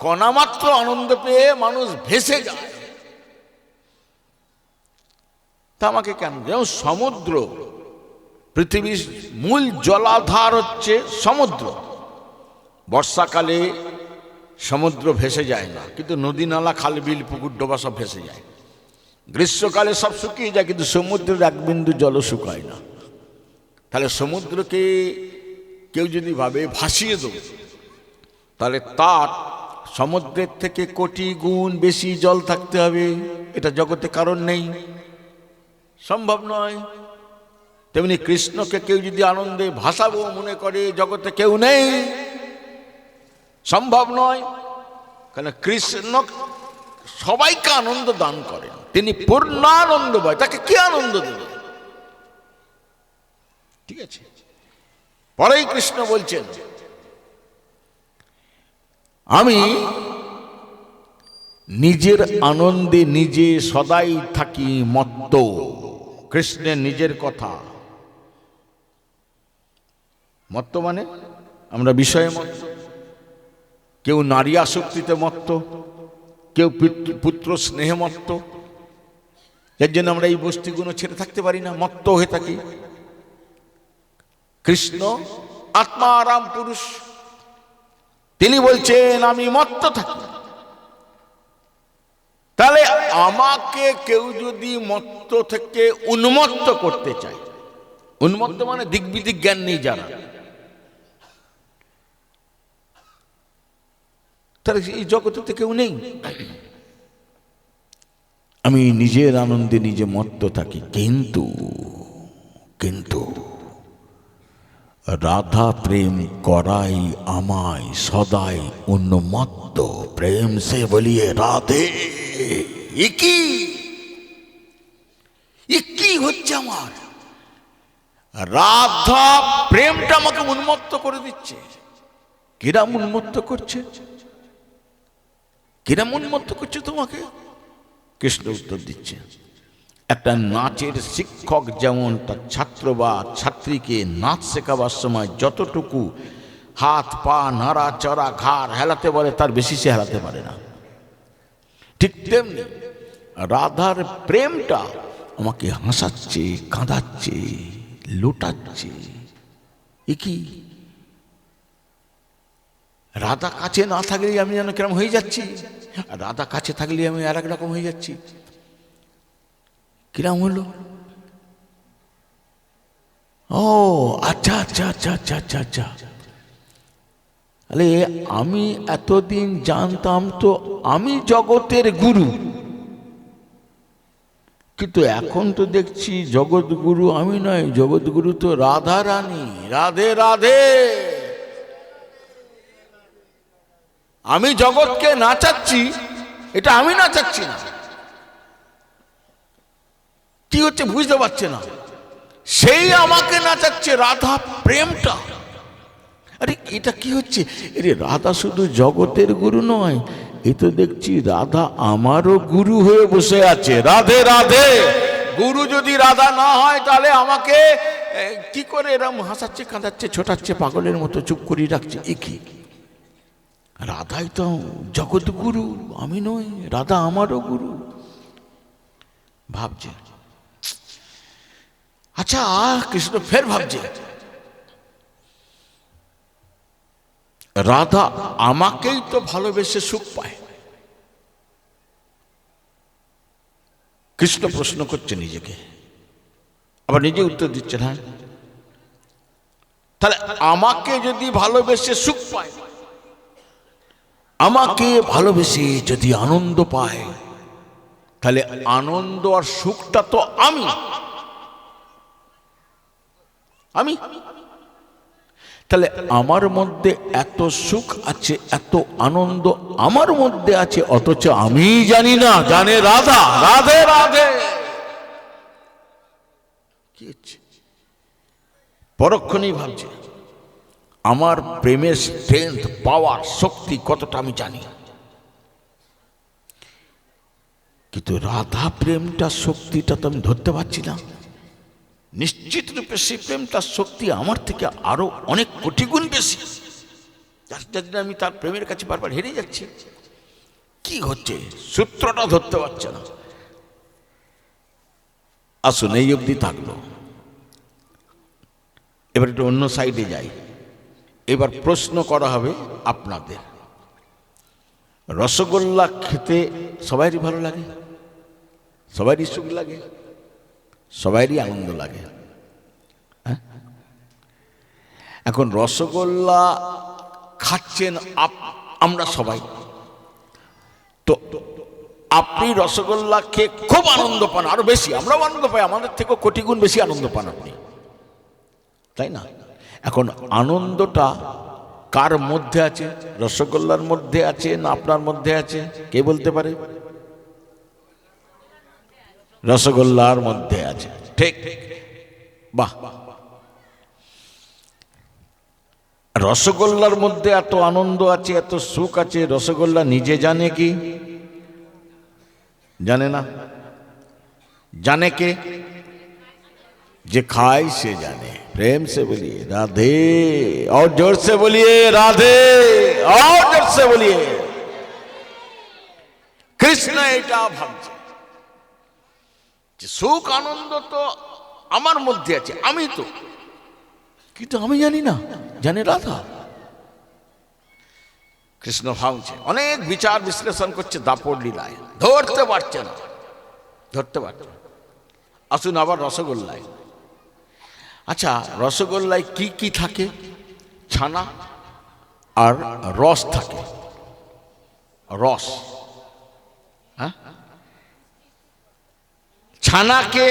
[SPEAKER 1] কণামাত্র আনন্দ পেয়ে মানুষ ভেসে যায়। তা আমাকে কেন? যেমন সমুদ্র, পৃথিবীর মূল জলাধার হচ্ছে সমুদ্র। বর্ষাকালে সমুদ্র ভেসে যায় না, কিন্তু নদী নালা খাল বিল পুকুর ডোবা সব ভেসে যায়। গ্রীষ্মকালে সব শুকিয়ে যায়, কিন্তু সমুদ্রের এক বিন্দু জল শুকায় না। তাহলে সমুদ্রকে কেউ যদি ভাবে ভাসিয়ে দেব, তাহলে তার সমুদ্রের থেকে কোটি গুণ বেশি জল থাকতে হবে। এটা জগতে কারণ নেই, সম্ভব নয়। তেমনি কৃষ্ণকে কেউ যদি আনন্দে ভাসাবো মনে করে, জগতে কেউ নেই, সম্ভব নয়। কেন? কৃষ্ণ সবাইকে আনন্দ দান করেন, তিনি পূর্ণানন্দময়। তাকে কে আনন্দ দেবে? ঠিক আছে। পরেই কৃষ্ণ বলছেন, আমি নিজের আনন্দে নিজে সদাই থাকি মত্ত। কৃষ্ণের নিজের কথা। মত্ত মানে আমরা বিষয়ে মত্ত, কেউ নারী আসক্তিতে মত্ত, কেউ পুত্র স্নেহে মত্ত। এর জন্য আমরা এই বস্তুগুলো ছেড়ে থাকতে পারি না, মত্ত হয়ে থাকি। কৃষ্ণ আত্মারাম পুরুষ, তিনি বলছেন আমি মত্ত থাকি। তাহলে আমাকে কেউ যদি মত্ত থেকে উন্মত্ত করতে চায়, উন্মত্ত মানে দিগ্বিদিক জ্ঞান নেই যারা, তাহলে এই জগতে কেউ নেই। আমি নিজের আনন্দে নিজে মত্ত থাকি, কিন্তু কিন্তু রাধা প্রেম করাই আমায় সদাই উন্মত্ত। প্রেম সে বলিয়ে রাধে। কি হচ্ছে আমার? রাধা প্রেমটা আমাকে উন্মত্ত করে দিচ্ছে। কিরাম উন্মত্ত করছে? কিরাম উন্মত্ত করছে তোমাকে? কৃষ্ণ উত্তর দিচ্ছে, একটা নাচের শিক্ষক যেমন তার ছাত্র বা ছাত্রীকে নাচ শেখাবার সময় যতটুকু হাত পা নাড়া চড়া ঘাড় হেলাতে বলে, তার বেশি সে হেলাতে পারে না। ঠিক তেমনি রাধার প্রেমটা আমাকে হাসাচ্ছে, কাঁদাচ্ছে, লোটাচ্ছে। এ কি? রাধা কাছে না থাকলেই আমি যেন কেরম হয়ে যাচ্ছি, আর রাধা কাছে থাকলে আমি আর এক রকম হয়ে যাচ্ছি। কিরাম হলো? ও আচ্ছা আচ্ছা আচ্ছা আচ্ছা আচ্ছা আচ্ছা। আরে আমি এতদিন জানতাম তো আমি জগতের গুরু, কিন্তু এখন তো দেখছি জগৎ গুরু আমি নয়, জগৎ গুরু তো রাধা রানী। রাধে রাধে। আমি জগৎকে নাচাচ্ছি, এটা আমি নাচাচ্ছি না। কি হচ্ছে বুঝতে পারছে না, সেই আমাকে নাচাচ্ছে। রাধা প্রেমটা, আরে এটা কি হচ্ছে? আরে রাধা শুধু জগতের গুরু নয়, এ তো দেখছি রাধা আমারও গুরু হয়ে বসে আছে। রাধে রাধে। গুরু যদি রাধা না হয়, তাহলে আমাকে কি করে এরম হাসাচ্ছে, কাঁদাচ্ছে, ছোটাচ্ছে, পাগলের মতো চুপ করিয়ে রাখছে? এ কি? রাধাই তো জগৎ গুরু, আমি নই। রাধা আমারও গুরু ভাবছে। আচ্ছা, কৃষ্ণ ফের ভাবছে, রাধা আমাকেই তো ভালোবেসে সুখ পায়। কৃষ্ণ প্রশ্ন করছে নিজেকে, আবার নিজে উত্তর দিচ্ছে, হ্যাঁ তাহলে আমাকে যদি ভালোবেসে সুখ পায়, আমাকে ভালোবেসে যদি আনন্দ পায়, তাহলে আনন্দ আর সুখটা তো আমি আমি তাহলে আমার মধ্যে এত সুখ আছে, এত আনন্দ আমার মধ্যে আছে, অথচ আমি জানি না, জানে রাধা। রাধে রাধে। কি হচ্ছে? পরক্ষণেই ভাবছে আমার প্রেমের স্ট্রেংথ, পাওয়ার, শক্তি কতটা আমি জানি, কিন্তু রাধা প্রেমটা, শক্তিটা তো আমি ধরতে পারছি না। নিশ্চিত রূপে সেই প্রেমটার শক্তি আমার থেকে আরো অনেক কোটি গুণ বেশি, যার জন্য আমি তার প্রেমের কাছে বারবার হেরে যাচ্ছি। কি হচ্ছে? সূত্রটা ধরতে পারছে না। আসুন, এই অবধি থাকলো। এবার একটু অন্য সাইডে যাই। এবার প্রশ্ন করা হবে আপনাদের। রসগোল্লা খেতে সবারই ভালো লাগে, সবারই সুখ লাগে, সবারই আনন্দ লাগে। হ্যাঁ, এখন রসগোল্লা খাচ্ছেন আমরা সবাই, তো আপনি রসগোল্লা খেয়ে খুব আনন্দ পান, আরো বেশি আমরাও আনন্দ পাই, আমাদের থেকেও কোটি গুণ বেশি আনন্দ পান আপনি, তাই না? এখন আনন্দটা কার মধ্যে আছে? রসগোল্লার মধ্যে আছে না আপনার মধ্যে আছে? কে বলতে পারে? রসগোল্লার মধ্যে আছে। ঠিক, বাহ। রসগোল্লার মধ্যে এত আনন্দ আছে, এত সুখ আছে, রসগোল্লা নিজে জানে কি? জানে না। জানে কে? যে খায় সে জানে। प्रेम से बोलिए राधे, और जोर से बोलिए राधे, और जोर से बोलिए। কৃষ্ণ এটা ভাবছে যে সুখ আনন্দ তো আমার মধ্যে আছে, আমি তো, কিন্তু আমি জানি না, জানে রাধা। কৃষ্ণ ভাবছে, অনেক বিচার বিশ্লেষণ করছে, দাপড় লীলায় ধরতে পারছে না, ধরতে পারছে না। আসুন আবার রসগোল্লায়। আচ্ছা, রসগোল্লায় কি কি থাকে? ছানা আর রস থাকে। রস, হ্যাঁ, ছানাকে,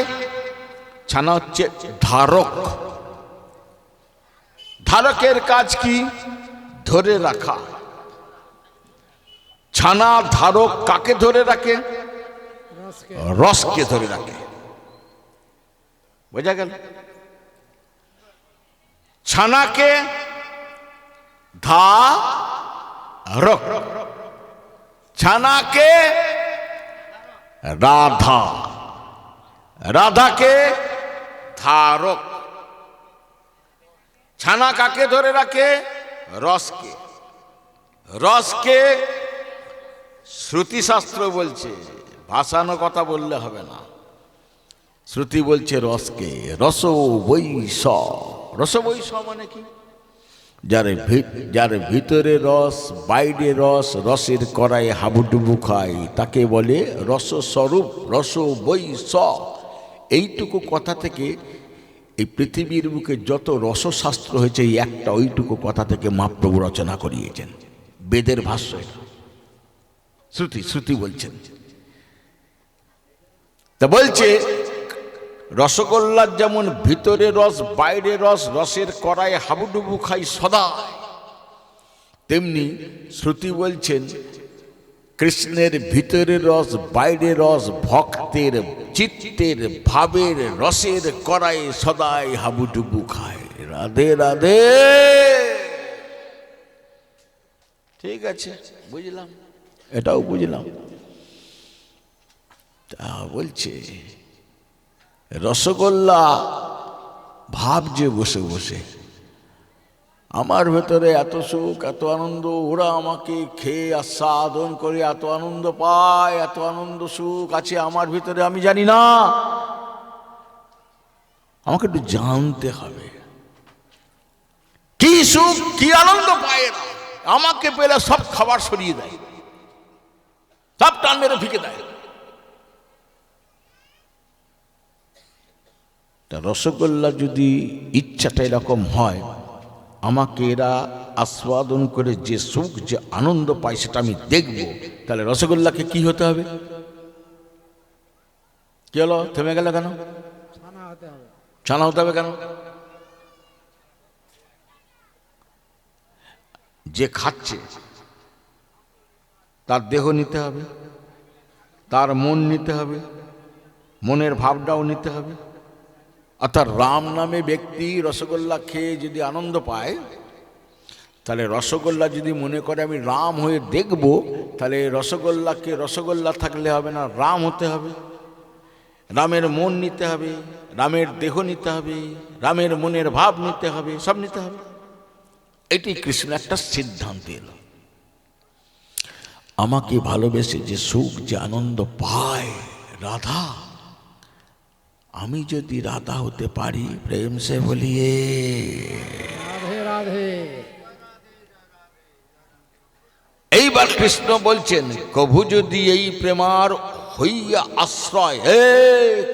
[SPEAKER 1] ছানা হচ্ছে ধারক। ধারকের কাজ কি? ধরে রাখা। ছানা ধারক কাকে ধরে রাখে? রসকে ধরে রাখে। বোঝা গেল? ছানাকে ধারক, ছানাকে রাধা, রাধাকে ধারক। ছানা কাকে ধরে রাখে? রসকে। রসকে শ্রুতি শাস্ত্র বলছে, ভাষানো কথা বললে হবে না। শ্রুতি বলছে রসকে, রস বৈষ। রস বৈষ মানে কি? যার ভিতরে রস, বাইরে রস, রসের কড়াই হাবুডুবু খায়, তাকে বলে রসস্বরূপ, রস বৈষ। এইটুকু কথা থেকে এই পৃথিবীর বুকে যত রসশাস্ত্র হয়েছে, এই একটা ওইটুকু কথা থেকে মহাপ্রভু রচনা করিয়েছেন। বেদের ভাষ্য, শ্রুতি, শ্রুতি বলছেন। তা বলছে রসগোল্লার যেমন ভিতরে রস, বাইরে রস, রসের কড়াই হাবুডুবু খাই সদা, তেমনি শ্রুতি বলছেন কৃষ্ণের ভিতরে রস, বাইরে রস, ভক্তের চিত্তের ভাবের রসের কড়াই সদাই হাবুডুবু খায়। রাধে রাধে। ঠিক আছে, বুঝলাম, এটাও বুঝলাম। তা বলছে রসগোল্লা ভাবছে বসে বসে, আমার ভেতরে এত সুখ, এত আনন্দ, ওরা আমাকে খেয়ে আস্বাদন করে এত আনন্দ পায়, এত আনন্দ সুখ আছে আমার ভিতরে, আমি জানি না। আমাকে একটু জানতে হবে কি সুখ, কি আনন্দ পায় এরা। আমাকে পেলে সব খাবার সরিয়ে দেয়, সব টান মেরে ফিকে দেয়। রসগোল্লা যদি ইচ্ছাটা এরকম হয়, আমাকে এরা আস্বাদন করে যে সুখ যে আনন্দ পায় সেটা আমি দেখব, তাহলে রসগোল্লাকে কি হতে হবে? কি হলো, থেমে গেল কেন? ছানা হতে হবে কেন? যে খাচ্ছে তার দেহ নিতে হবে, তার মন নিতে হবে, মনের ভাবটাও নিতে হবে। অর্থাৎ রাম নামে ব্যক্তি রসগোল্লা খেয়ে যদি আনন্দ পায়, তাহলে রসগোল্লা যদি মনে করে আমি রাম হয়ে দেখব, তাহলে রসগোল্লাকে রসগোল্লা থাকলে হবে না, রাম হতে হবে। রামের মন নিতে হবে, রামের দেহ নিতে হবে, রামের মনের ভাব নিতে হবে, সব নিতে হবে। এটি কৃষ্ণ একটা সিদ্ধান্ত এলো। আমাকে ভালোবেসে যে সুখ যে আনন্দ পায় রাধা, আমি যদি রাধা হতে পারি, প্রেম সে বলিয়ে
[SPEAKER 2] রাধে রাধে।
[SPEAKER 1] এইবার কৃষ্ণ বলছেন, কভু যদি এই প্রেমার হইয়া আশ্রয়। হে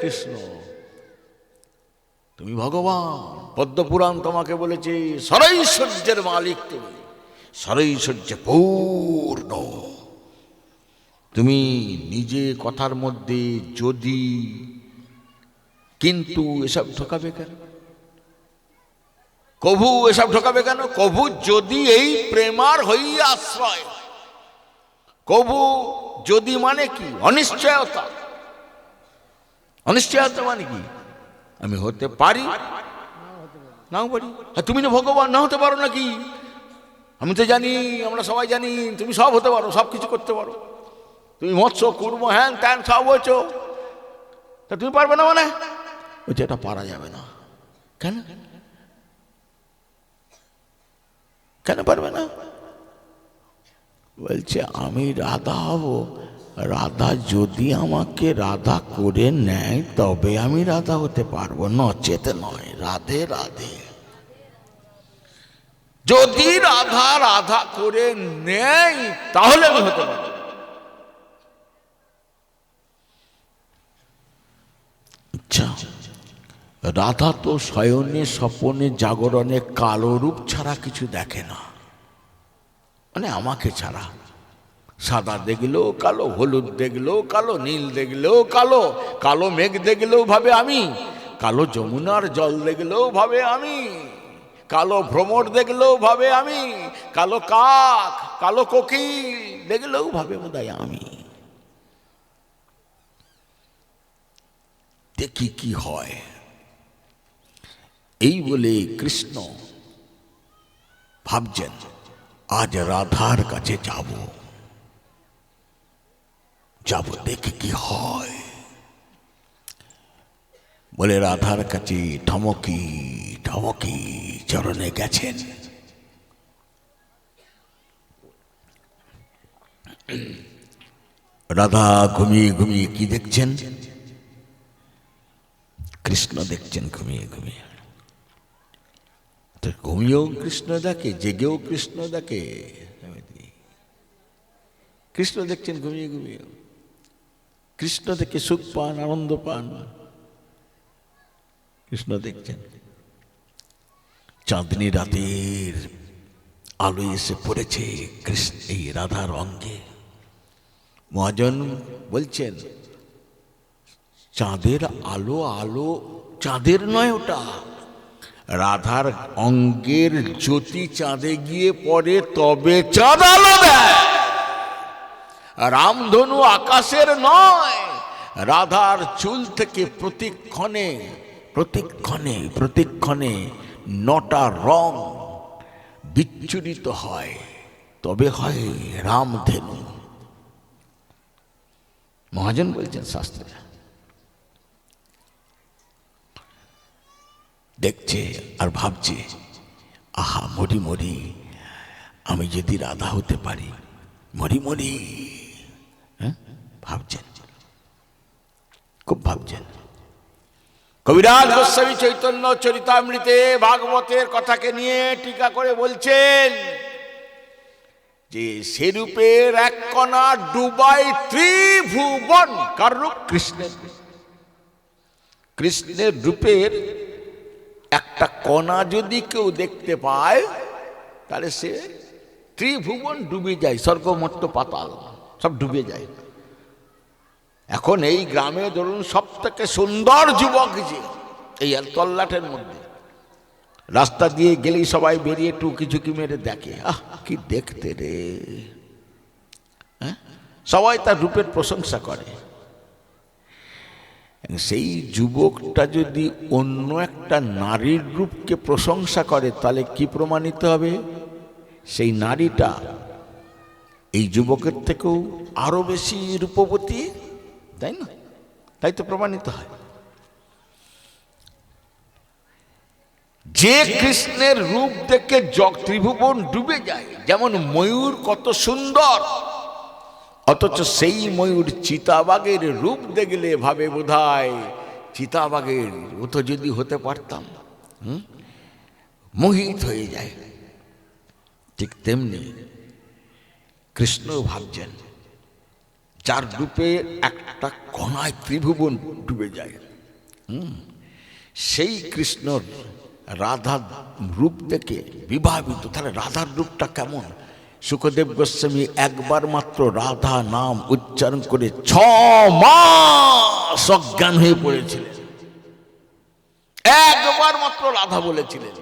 [SPEAKER 1] কৃষ্ণ, তুমি ভগবান, পদ্মপুরাণ তোমাকে বলেছে সরৈশ্বর্যের মালিক, তুমি সরৈশ্বর্যে পূর্ণ। তুমি নিজে কথার মধ্যে যদি কিন্তু এসব ঢোকাবে কেন? কভু এসব ঢোকাবে কেন? কভু যদি এই প্রেমার হইয়া আশ্রয়। কভু যদি মানে কি? অনিশ্চয়তা। অনিশ্চয়তা মানে কি? আমি হতে পারি, নাও পারি। তুমি না ভগবান, না হতে পারো নাকি? আমি তো জানি, আমরা সবাই জানি তুমি সব হতে পারো, সব কিছু করতে পারো। তুমি মৎস্য কুর্ম হ্যান ত্যান সব হয়েছ, তা তুমি পারবে না মানে? বলছে এটা পারা যাবে না। কেন? কেন পারবে না? বলছে আমি রাধা হব, রাধা যদি আমাকে রাধা করে নেয় তবে আমি রাধা হতে পারবো, নচেত নয়। রাধে রাধে। যদি রাধা রাধা করে নেয় তাহলে আমি হতে পারবো। আচ্ছা, রাধা তো শয়নে স্বপনে জাগরণে কালো রূপ ছাড়া কিছু দেখে না, মানে আমাকে ছাড়া। সাদা দেখলেও কালো, হলুদ দেখলেও কালো, নীল দেখলেও কালো, কালো মেঘ দেখলেও ভাবে আমি, কালো যমুনার জল দেখলেও ভাবে আমি, কালো ভ্রমর দেখলেও ভাবে আমি, কালো কাক, কালো কোকিল দেখলেও ভাবে বোধহয় আমি। দেখি কি হয়। এই বলে কৃষ্ণ ভাবছেন আজ রাধার কাছে যাব, যাব দেখি কি হয়। বলে রাধার কাছে ঠমকি ঠমকি চরণে গেছেন। রাধা ঘুমিয়ে ঘুমিয়ে কি দেখছেন? কৃষ্ণ দেখছেন ঘুমিয়ে ঘুমিয়ে। তো ঘুমিয়েও কৃষ্ণ দেখে, জেগেও কৃষ্ণ দেখে। কৃষ্ণ দেখছেন ঘুমিয়ে ঘুমিয়ে। কৃষ্ণ দেখে সুখ পান, আনন্দ পান। কৃষ্ণ দেখছেন চাঁদনি রাতের আলো এসে পড়েছে কৃষ্ণ এই রাধার অঙ্গে। মহাজন বলছেন চাঁদের আলো, আলো চাঁদের নয়, ওটা রাধার অঙ্গের জ্যোতি চাঁদে গিয়ে পড়ে তবে চাঁদ আলো দেয়। রামধনু আকাশের নয়, রাধার চুল থেকে প্রতিক্ষণে প্রতিক্ষণে প্রতিক্ষণে 9টা রং বিচ্ছুরিত হয়, তবে হয় রামধেনু। মহাজন বলছেন শাস্ত্রে, দেখছে আর ভাবছে আহা মরি মরি, আমি যদি রাধা হতে পারি, মরি মরি। হ্যাঁ, ভাবছেন, খুব ভাবছেন। কবিরাজ গোস্বামী চৈতন্য চরিতামৃতে ভাগবতের কথাকে নিয়ে টিকা করে বলছেন যে সেরূপের এক কণা ডুবাই ত্রিভুবন। কার রূপ? কৃষ্ণের। কৃষ্ণের রূপের একটা কণা যদি কেউ দেখতে পায় তাহলে সে ত্রিভুবন ডুবে যায়, স্বর্গ মর্ত্য পাতাল সব ডুবে যায়। এখন এই গ্রামে ধরুন সব থেকে সুন্দর যুবক যে এই তল্লাটের মধ্যে, রাস্তা দিয়ে গেলেই সবাই বেরিয়ে টুকি ঝুঁকি মেরে দেখে, আহ কি দেখতে রে, হ্যাঁ, সবাই তার রূপের প্রশংসা করে। সেই যুবকটা যদি অন্য একটা নারীর রূপকে প্রশংসা করে তাহলে কি প্রমাণিত হবে? সেই নারীটা এই যুবকের থেকেও আরো বেশি রূপবতী, তাই না? তাই তো প্রমাণিত হয়। যে কৃষ্ণের রূপ দেখে ত্রিভুবন ডুবে যায়, যেমন ময়ূর কত সুন্দর, অথচ সেই ময়ূর চিতাবাঘের রূপ দেখলে ভাবে বোধহয় চিতাবাঘের মতো যদি হতে পারতাম, মোহিত হয়ে যায়। ঠিক তেমনি কৃষ্ণ ভাবছেন যার রূপে একটা কণায় ত্রিভুবন ডুবে যায়, সেই কৃষ্ণর রাধার রূপ দেখে বিভাবিত। তাহলে রাধার রূপটা কেমন? সুখদেব গোস্বামী একবার মাত্র রাধা নাম উচ্চারণ করে 6 মাস অজ্ঞান হয়ে পড়েছিলেন। একবার মাত্র রাধা বলেছিলেন,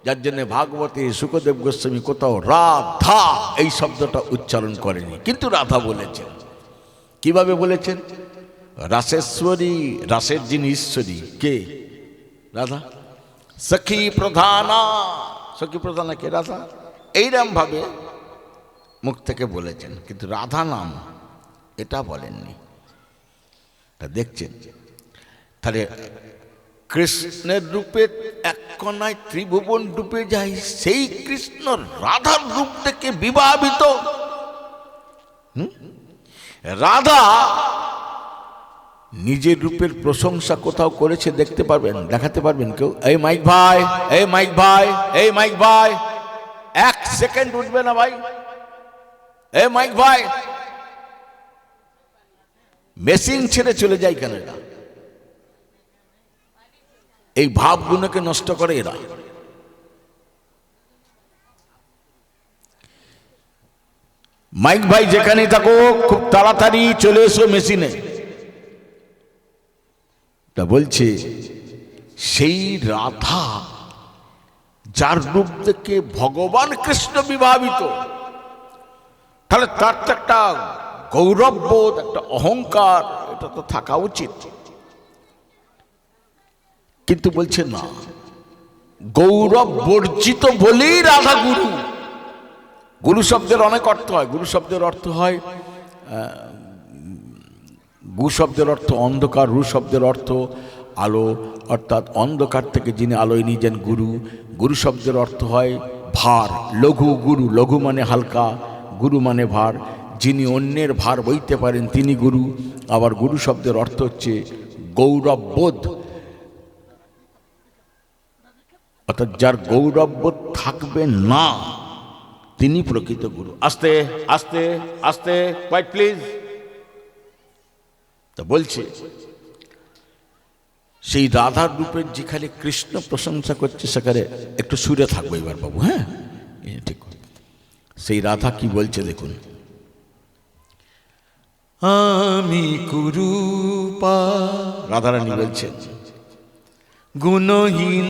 [SPEAKER 1] যার জন্য ভাগবতে সুখদেব গোস্বামী কোথাও রাধা এই শব্দটা উচ্চারণ করেনি, কিন্তু রাধা বলেছেন। কিভাবে বলেছেন? রাসেশ্বরী, রাসের যিনি ঈশ্বরী কে? রাধা। সখী প্রধানা, সখী প্রধানা কে? রাধা। এইরকম ভাবে মুখ থেকে বলেছেন, কিন্তু রাধা নাম এটা বলেননি। তা দেখছেন, তাহলে কৃষ্ণের রূপে এক কণায় ত্রিভুবন ডুবে যায়, সেই কৃষ্ণ রাধার রূপ থেকে বিভাবিত। রাধা নিজের রূপের প্রশংসা কোথাও করেছে দেখতে পারবেন, দেখাতে পারবেন কেউ? এই মাইক ভাই, এই মাইক ভাই, এই মাইক ভাই, 1 সেকেন্ড উঠবে না ভাই। এই মাইক ভাই, মেশিন ছেড়ে চলে যায় কেন এরা? এই ভাবগুলোকে নষ্ট করে এরা। মাইক ভাই যেখানেই থাকো খুব তাড়াতাড়ি চলে এসো মেশিনে। তা বলছে সেই রাধা যার রূপ দেখে ভগবান কৃষ্ণ বিভাবিত, তাহলে তার তো একটা গৌরববোধ, একটা অহংকার, এটা তো থাকা উচিত। কিন্তু বলছে না, গৌরব বর্জিত বলেই রাধা গুরু। গুরু শব্দের অনেক অর্থ হয়। গুরু শব্দের অর্থ হয়, গু শব্দের অর্থ অন্ধকার, রু শব্দের অর্থ আলো, অর্থাৎ অন্ধকার থেকে যিনি আলোয় নিয়ে যান গুরু। গুরু শব্দের অর্থ হয় ভার, লঘু গুরু, লঘু মানে হালকা, গুরু মানে ভার। যিনি অন্যের ভার বইতে পারেন তিনি গুরু। আবার গুরু শব্দের অর্থ হচ্ছে গৌরববোধ, অর্থাৎ যার গৌরববোধ থাকবে না তিনি প্রকৃত গুরু। আস্তে আস্তে আস্তে, কোয়াইট প্লিজ। তা বলছে সেই রাধার রূপের যেখানে কৃষ্ণ প্রশংসা করছে সেখানে একটু সুরে থাকবো এবার বাবু, হ্যাঁ ঠিক। সেই রাধা কি বলছে দেখুন, আমি কুরূপা, রাধারানী বলছেন গুণহীন